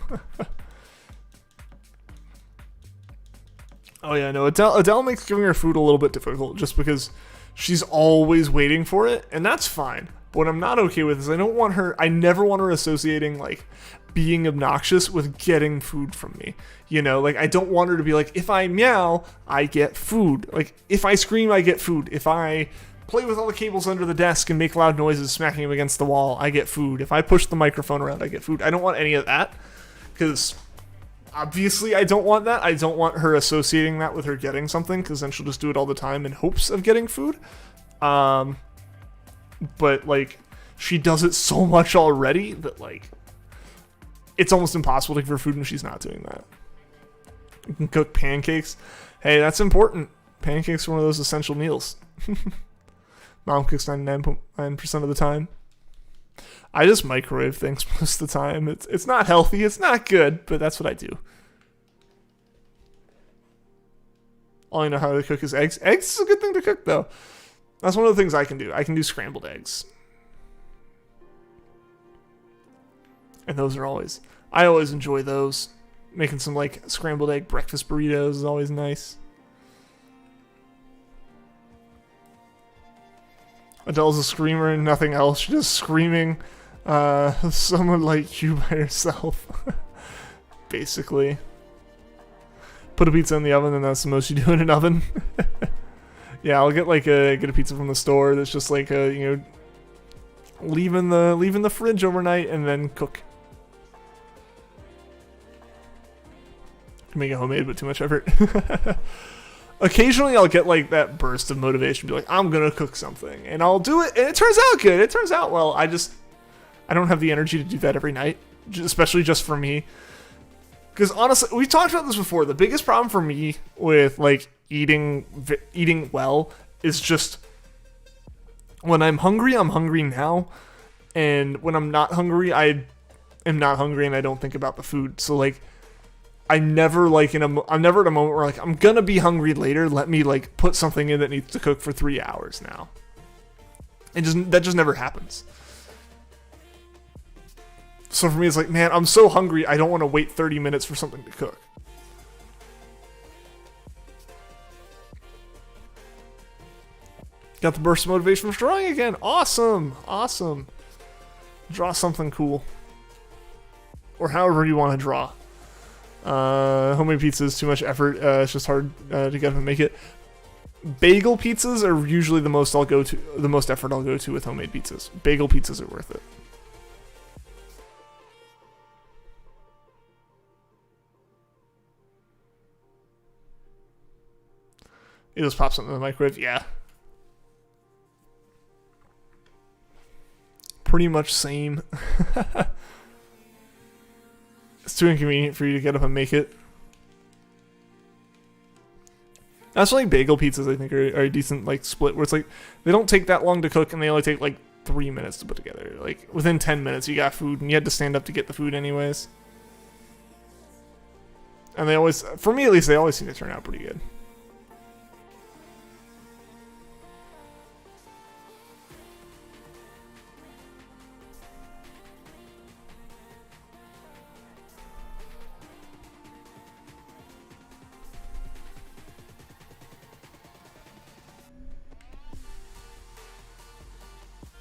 Oh yeah, no, Adele makes giving her food a little bit difficult just because she's always waiting for it, and that's fine. But what I'm not okay with is I never want her associating like being obnoxious with getting food from me. You know, like I don't want her to be like, if I meow, I get food. Like if I scream, I get food. If I play with all the cables under the desk and make loud noises smacking them against the wall, I get food. If I push the microphone around, I get food. I don't want any of that because obviously I don't want that. I don't want her associating that with her getting something because then she'll just do it all the time in hopes of getting food. But like she does it so much already that like it's almost impossible to give her food when she's not doing that. You can cook pancakes. Hey, that's important. Pancakes are one of those essential meals. Mom cooks 99.9% of the time. I just microwave things most of the time. It's not healthy. It's not good, but that's what I do. All I know how to cook is eggs. Eggs is a good thing to cook, though. That's one of the things I can do. I can do scrambled eggs. And those are I always enjoy those. Making some like scrambled egg breakfast burritos is always nice. Adele's a screamer and nothing else. She's just screaming. Someone like you by herself. Basically. Put a pizza in the oven and that's the most you do in an oven. Yeah, I'll get get a pizza from the store that's just like leaving the fridge overnight and then cook. Make it homemade, but too much effort. Occasionally I'll get like that burst of motivation, be like, I'm gonna cook something, and I'll do it, and it turns out good. It turns out well. I don't have the energy to do that every night, especially just for me. Because honestly, we've talked about this before. The biggest problem for me with like eating well is just when I'm hungry now, and when I'm not hungry, I am not hungry, and I don't think about the food. So like, I'm never at a moment where like I'm gonna be hungry later. Let me like put something in that needs to cook for 3 hours now. That just never happens. So for me, it's like, man, I'm so hungry. I don't want to wait 30 minutes for something to cook. Got the burst of motivation from drawing again. Awesome, awesome. Draw something cool, or however you want to draw. Homemade pizza is too much effort. It's just hard to get up and make it. Bagel pizzas are usually the most effort I'll go to with homemade pizzas. Bagel pizzas are worth it. You just pop something in the microwave. Yeah. Pretty much same. It's too inconvenient for you to get up and make it. That's like bagel pizzas, I think, are a decent like split, where it's like they don't take that long to cook and they only take like 3 minutes to put together. Like within 10 minutes you got food, and you had to stand up to get the food anyways. And they always, for me at least, they always seem to turn out pretty good.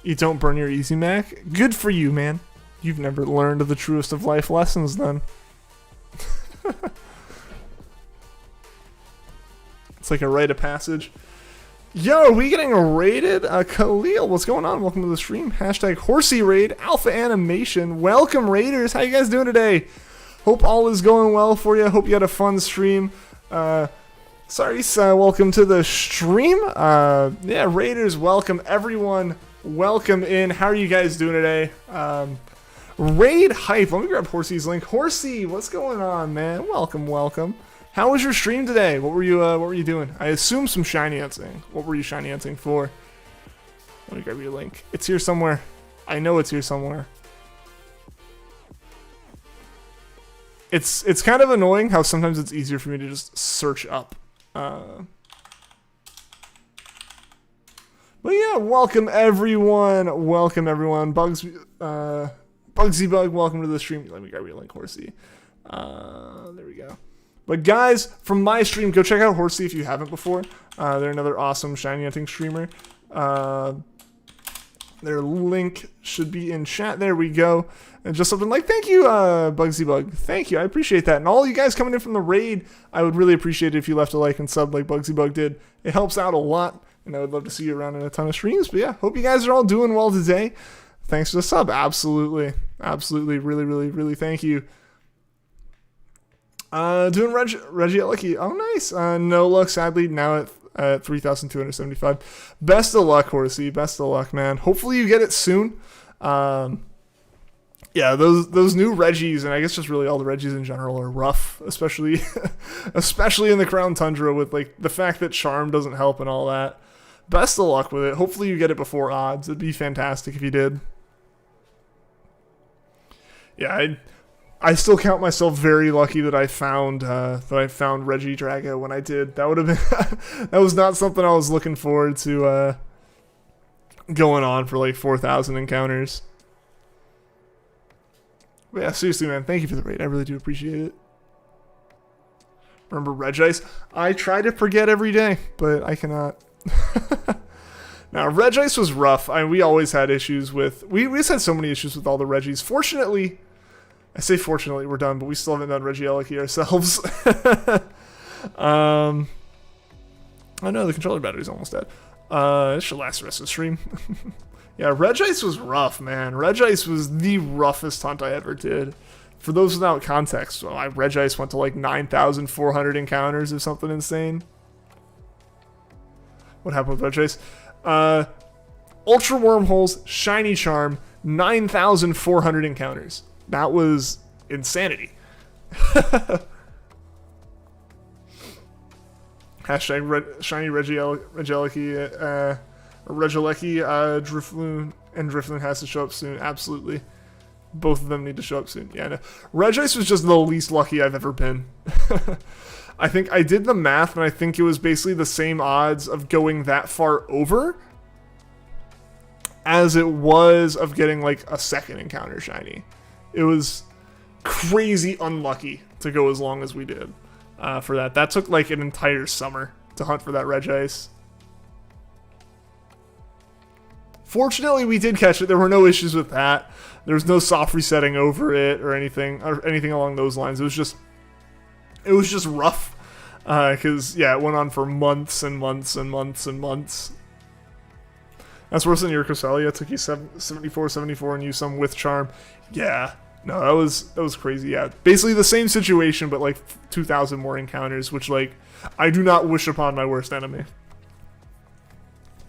You don't burn your Easy Mac? Good for you, man. You've never learned the truest of life lessons, then. It's like a rite of passage. Yo, are we getting raided? Khalil, what's going on? Welcome to the stream. Hashtag Horsey Raid, Alpha Animation. Welcome, Raiders. How you guys doing today? Hope all is going well for you. Hope you had a fun stream. Sorry, welcome to the stream. Yeah, Raiders, welcome everyone. Welcome in. How are you guys doing today? Raid hype. Let me grab Horsey's link. Horsey, what's going on, man? Welcome, welcome. How was your stream today? What were you doing? I assume some shiny hunting. What were you shiny hunting for? Let me grab your link. It's here somewhere. I know it's here somewhere. It's kind of annoying how sometimes it's easier for me to just search up. But yeah, welcome everyone. Welcome everyone. Bugsy Bug, welcome to the stream. Let me grab your link, Horsey. There we go. But guys, from my stream, go check out Horsey if you haven't before. They're another awesome shiny hunting streamer. Their link should be in chat. There we go. And just something like, thank you, Bugsy Bug. Thank you. I appreciate that. And all you guys coming in from the raid, I would really appreciate it if you left a like and sub like Bugsy Bug did. It helps out a lot. And I would love to see you around in a ton of streams. But yeah, hope you guys are all doing well today. Thanks for the sub. Absolutely. Absolutely. Really, really, really thank you. Doing Reggie at Lucky. Oh, nice. No luck, sadly, now at 3,275. Best of luck, Horsey. Best of luck, man. Hopefully you get it soon. Yeah, those new Reggies, and I guess just really all the Reggies in general, are rough, especially in the Crown Tundra, with like the fact that Charm doesn't help and all that. Best of luck with it. Hopefully you get it before odds. It'd be fantastic if you did. Yeah, I still count myself very lucky that I found Reggie Drago when I did. That would have been that was not something I was looking forward to going on for like 4,000 encounters. But yeah, seriously, man, thank you for the raid. I really do appreciate it. Remember Regice? I try to forget every day, but I cannot. Now, Regice was rough. We always had issues with... We just had so many issues with all the Reggies. Fortunately, I say fortunately we're done, but we still haven't done Regieleki ourselves. Oh no, the controller battery's almost dead. It should last the rest of the stream. Yeah, Regice was rough, man. Regice was the roughest hunt I ever did. For those without context, Regice went to like 9,400 encounters or something insane. What happened with Regice? Ultra Wormholes, Shiny Charm, 9,400 encounters. That was insanity. Hashtag Shiny Regieleki, Drifloon, and Drifloon has to show up soon. Absolutely. Both of them need to show up soon. Yeah, no. Regice was just the least lucky I've ever been. I think I did the math, and I think it was basically the same odds of going that far over as it was of getting like a second encounter shiny. It was crazy unlucky to go as long as we did for that. That took like an entire summer to hunt for that Regice. Fortunately, we did catch it. There were no issues with that. There was no soft resetting over it or anything along those lines. It was just rough because yeah, it went on for months and months and months and months. That's worse than your Cresselia. It took you 74 and you some with charm. Yeah, no, that was crazy. Yeah, basically the same situation, but like 2,000 more encounters, which like I do not wish upon my worst enemy.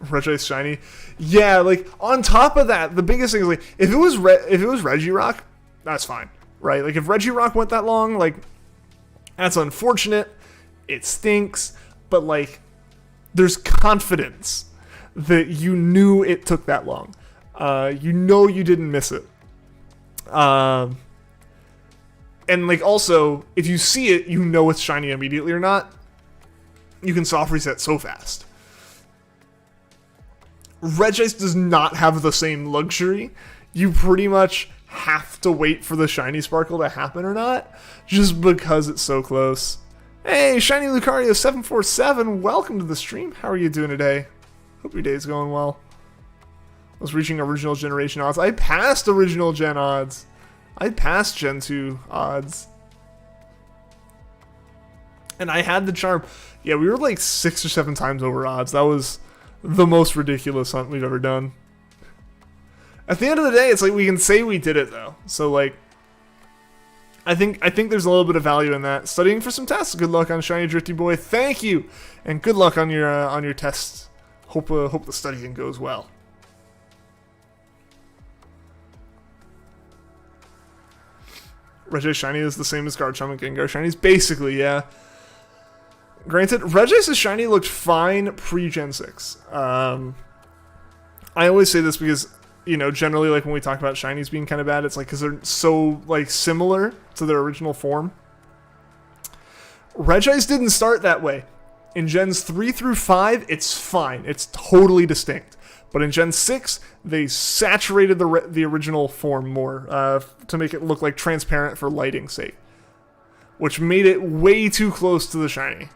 Regice shiny, yeah. Like on top of that, the biggest thing is like if it was Regirock, that's fine, right? Like if Regirock went that long, like that's unfortunate. It stinks, but like there's confidence that you knew it took that long. You know you didn't miss it. And like also, if you see it, you know it's shiny immediately or not. You can soft reset so fast. Regice does not have the same luxury. You pretty much have to wait for the shiny sparkle to happen or not, just because it's so close. Hey, Shiny Lucario 747, welcome to the stream. How are you doing today? Hope your day's going well. I was reaching original generation odds. I passed original gen odds. I passed Gen 2 odds. And I had the charm. Yeah, we were like 6 or 7 times over odds. That was the most ridiculous hunt we've ever done. At the end of the day, it's like we can say we did it though. So like, I think there's a little bit of value in that. Studying for some tests. Good luck on Shiny Drifty Boy. Thank you, and good luck on your tests. Hope the studying goes well. Regice shiny is the same as Garchomp and Gengar shinies, basically, yeah. Granted, Regice's shiny looked fine pre-Gen 6. I always say this because, you know, generally, like, when we talk about shinies being kind of bad, it's like because they're so, like, similar to their original form. Regice didn't start that way. In Gens 3 through 5, it's fine. It's totally distinct. But in Gen 6, they saturated the original form more to make it look like transparent for lighting's sake. Which made it way too close to the shiny.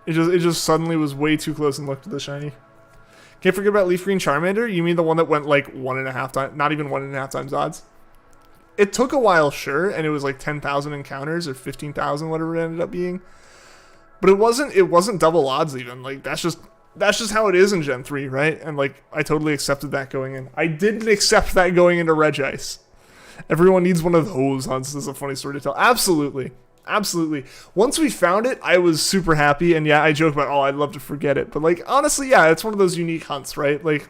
It just suddenly was way too close and looked to the shiny. Can't forget about Leaf Green Charmander. You mean the one that went like 1.5 times, not even 1.5 times odds? It took a while, sure, and it was like 10,000 encounters or 15,000, whatever it ended up being. But it wasn't double odds even. Like that's just how it is in Gen 3, right? And like I totally accepted that going in. I didn't accept that going into Regice. Everyone needs one of those hunts. This is a funny story to tell. Absolutely. Absolutely. Once we found it, I was super happy, and yeah, I joke about, oh, I'd love to forget it, but like, honestly, yeah, it's one of those unique hunts, right? Like,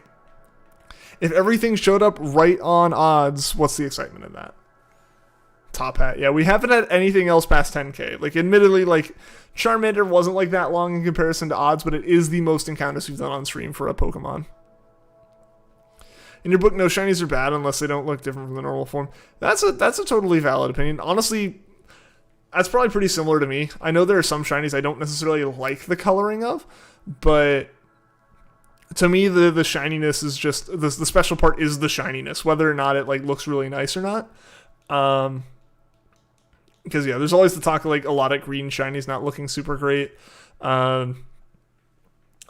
if everything showed up right on odds, what's the excitement in that? Top Hat. Yeah, we haven't had anything else past 10k. Like, admittedly, like, Charmander wasn't like that long in comparison to odds, but it is the most encounters we've done on stream for a Pokemon. In your book, no shinies are bad unless they don't look different from the normal form. That's a totally valid opinion. Honestly, that's probably pretty similar to me. I know there are some shinies I don't necessarily like the coloring of, but to me, the shininess is just the special part is the shininess, whether or not it like looks really nice or not. Because, yeah, there's always the talk of, like, a lot of green shinies not looking super great.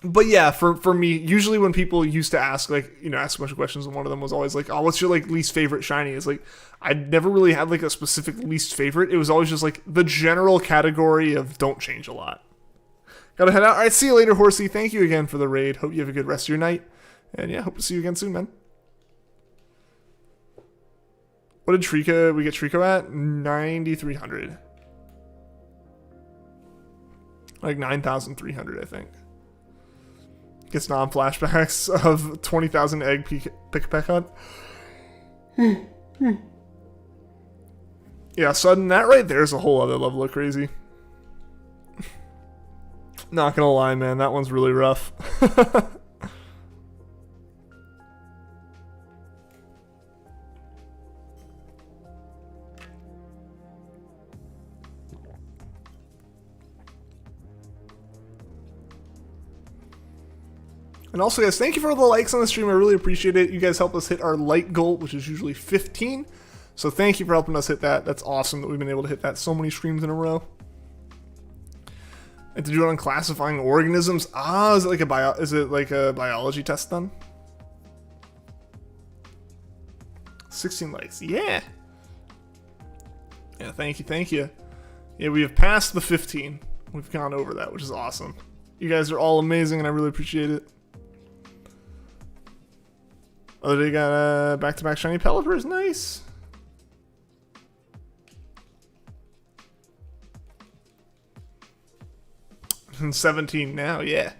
But yeah, for me, usually when people used to ask, like, you know, ask a bunch of questions, and one of them was always like, oh, what's your, like, least favorite shiny? It's like, I never really had, like, a specific least favorite. It was always just, like, the general category of don't change a lot. Gotta head out. All right, see you later, Horsey. Thank you again for the raid. Hope you have a good rest of your night. And yeah, hope to see you again soon, man. What did we get Trico at? 9,300. Like 9,300, I think. Gets non-flashbacks of 20,000 egg pick hunt. Yeah, sudden that right there is a whole other level of crazy. Not gonna lie, man, that one's really rough. And also, guys, thank you for all the likes on the stream. I really appreciate it. You guys help us hit our like goal, which is usually 15. So thank you for helping us hit that. That's awesome that we've been able to hit that so many streams in a row. And to do it on classifying organisms. Ah, is it like a biology test then? 16 likes. Yeah. Yeah, thank you. Yeah, we have passed the 15. We've gone over that, which is awesome. You guys are all amazing, and I really appreciate it. Oh, they got back-to-back shiny Pelipper's. Nice. And 17 now, yeah.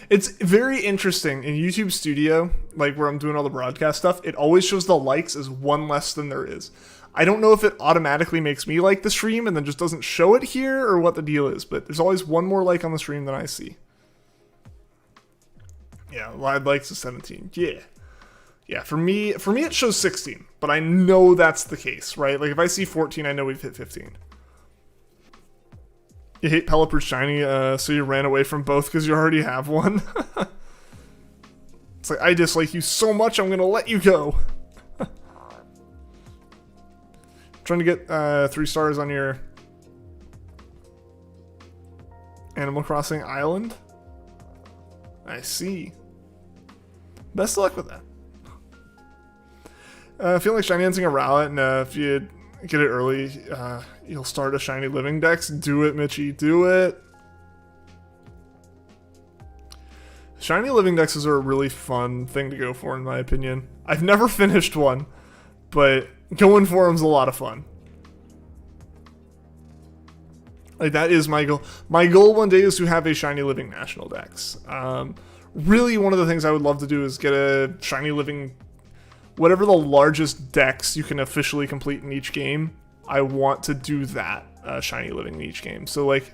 It's very interesting in YouTube Studio, like where I'm doing all the broadcast stuff. It always shows the likes as one less than there is. I don't know if it automatically makes me like the stream and then just doesn't show it here or what the deal is, but there's always one more like on the stream than I see. Yeah, live likes is 17. Yeah. Yeah, for me it shows 16, but I know that's the case, right? Like if I see 14, I know we've hit 15. You hate Pelipper's shiny, so you ran away from both because you already have one. It's like, I dislike you so much, I'm gonna let you go. Trying to get 3 stars on your Animal Crossing island. I see. Best of luck with that. Feeling like shiny hunting a Rowlet, and if you get it early, you'll start a shiny living dex. Do it, Mitchie. Do it. Shiny living dexes are a really fun thing to go for, in my opinion. I've never finished one, but going for them's a lot of fun. Like, that is my goal. My goal one day is to have a shiny living national dex. Really, one of the things I would love to do is get a shiny living... Whatever the largest dex you can officially complete in each game, I want to do that shiny living in each game. So, like,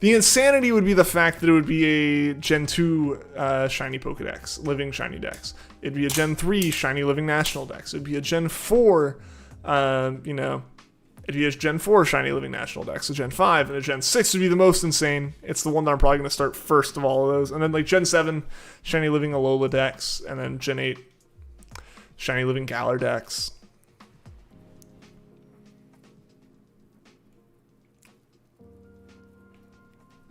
the insanity would be the fact that it would be a Gen 2 shiny Pokedex, living shiny dex. It'd be a Gen 3 shiny living national dex. It'd be a Gen 4, it'd be a Gen 4 shiny living national dex. A Gen 5 and a Gen 6 would be the most insane. It's the one that I'm probably going to start first of all of those. And then, like, Gen 7 shiny living Alola dex, and then Gen 8 shiny living Galar dex.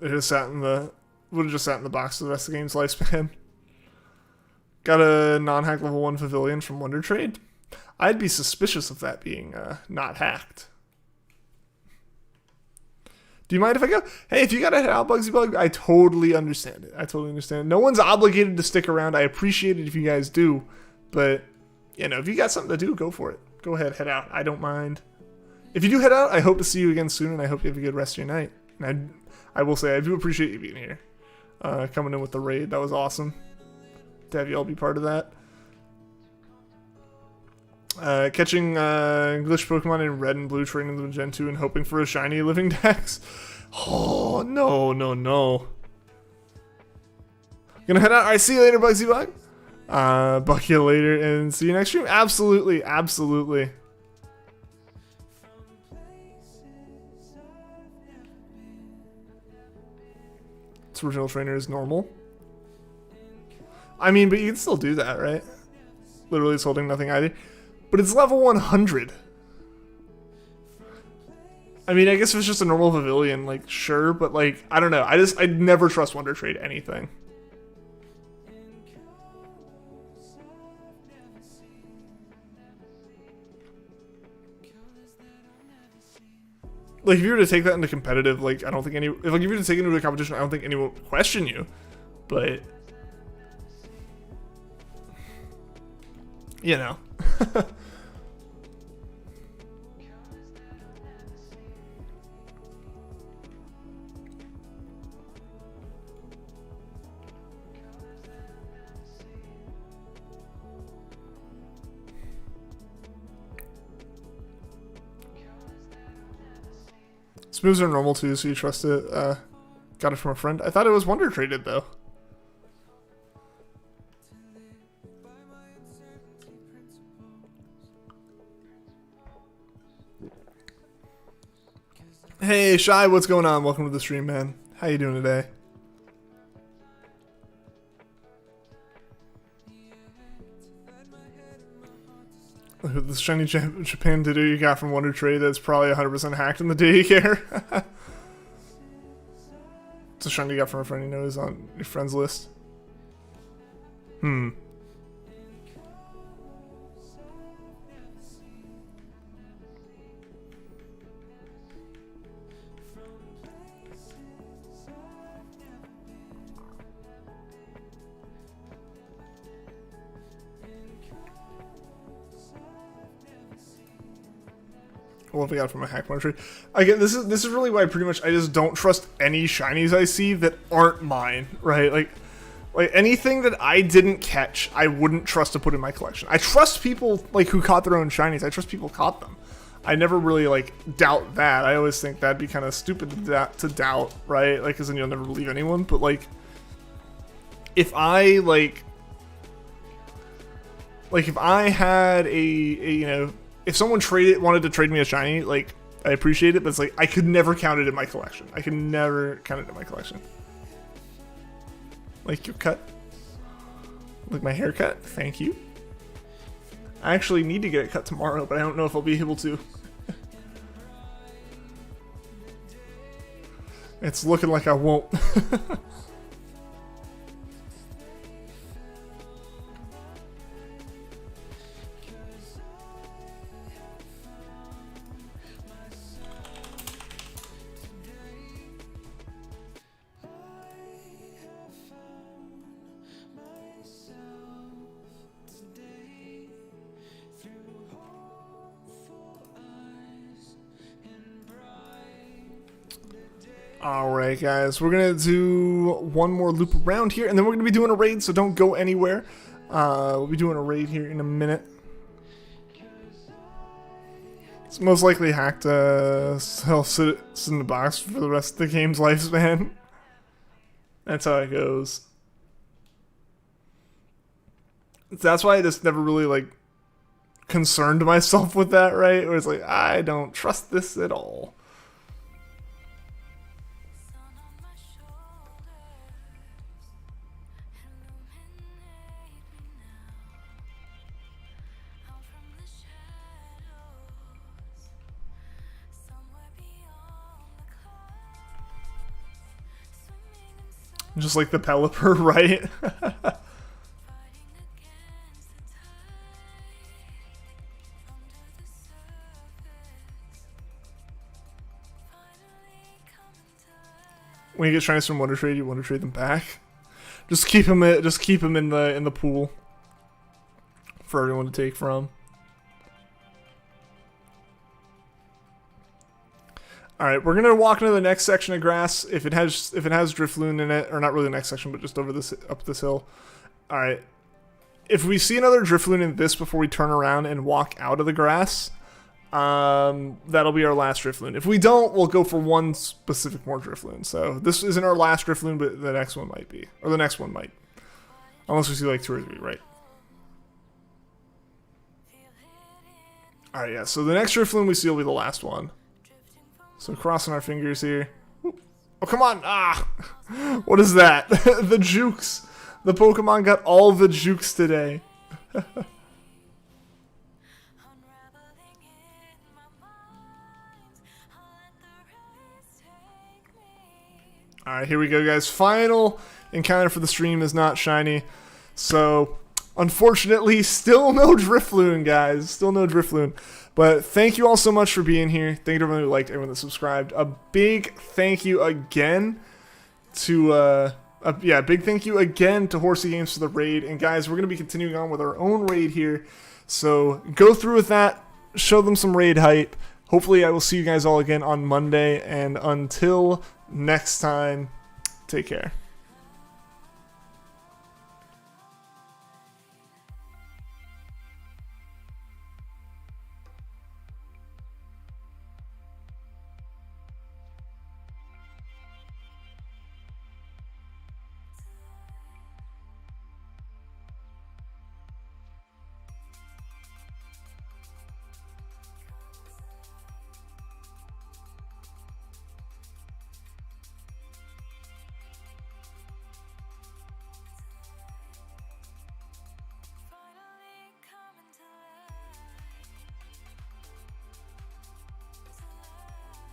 It just sat in the... Would have just sat in the box for the rest of the game's lifespan. Got a non-hack level 1 Pavilion from Wonder Trade. I'd be suspicious of that being not hacked. Do you mind if I go? Hey, if you gotta head out, Bugsy Bug, I totally understand it. I totally understand. No one's obligated to stick around. I appreciate it if you guys do. But, you know, if you got something to do, go for it. Go ahead, head out. I don't mind. If you do head out, I hope to see you again soon, and I hope you have a good rest of your night. And I will say, I do appreciate you being here. Coming in with the raid. That was awesome. To have you all be part of that. Catching English Pokemon in Red and Blue, training them in Gen 2, and hoping for a shiny living dex. Oh, no. Gonna head out. Alright, see you later, Bugsy Bug. Buck you later, and see you next stream. Absolutely. Its original trainer is normal. I mean, but you can still do that, right? Literally, it's holding nothing either. But it's level 100. I mean, I guess if it's just a normal pavilion, like, sure, but, like, I don't know. I'd never trust Wonder Trade anything. Like, if you were to take that into competitive, like, I don't think if you were to take it into a competition, I don't think anyone would question you. But, you know. Moves are normal too, so you trust it. Got it from a friend. I thought it was Wonder Traded though. Hey Shy, what's going on? Welcome to the stream, man. How you doing today? The shiny Japan Ditto you got from Wonder Trade that's probably 100% hacked in the daycare. It's a shiny you got from a friend you know is on your friends list. What we got from a hack Wonder Trade? Again, this is really why pretty much I just don't trust any shinies I see that aren't mine, right? Like anything that I didn't catch, I wouldn't trust to put in my collection. I trust people like who caught their own shinies. I trust people caught them. I never really like doubt that. I always think that'd be kind of stupid to doubt, right? Like, cause then you'll never believe anyone. But like, if I if I had a you know. If someone wanted to trade me a shiny, like, I appreciate it, but it's like, I could never count it in my collection. I can never count it in my collection. Like your cut. Like my haircut. Thank you. I actually need to get it cut tomorrow, but I don't know if I'll be able to. It's looking like I won't. Alright guys, we're going to do one more loop around here, and then we're going to be doing a raid, so don't go anywhere. We'll be doing a raid here in a minute. It's most likely hacked, he'll sit in the box for the rest of the game's lifespan. That's how it goes. That's why I just never really, like, concerned myself with that, right? Where it's like, I don't trust this at all. Just like the Pelipper, right? When you get shinies from Wonder Trade, you Wonder Trade them back. Just keep them in the pool for everyone to take from. Alright, we're gonna walk into the next section of grass. If it has Drifloon in it, or not really the next section, but just over this up this hill. Alright. If we see another Drifloon in this before we turn around and walk out of the grass, that'll be our last Drifloon. If we don't, we'll go for one specific more Drifloon. So this isn't our last Drifloon, but the next one might be. Or the next one might. Unless we see like 2 or 3, right? Alright, yeah, so the next Drifloon we see will be the last one. So crossing our fingers here. Oh, come on! Ah! What is that? The jukes! The Pokemon got all the jukes today. All right, here we go, guys. Final encounter for the stream is not shiny. So, unfortunately, still no Drifloon, guys. Still no Drifloon. But thank you all so much for being here. Thank you to everyone who liked, everyone that subscribed. A big thank you again to, big thank you again to Horsey Games for the raid. And guys, we're going to be continuing on with our own raid here. So, go through with that. Show them some raid hype. Hopefully, I will see you guys all again on Monday. And until next time, take care.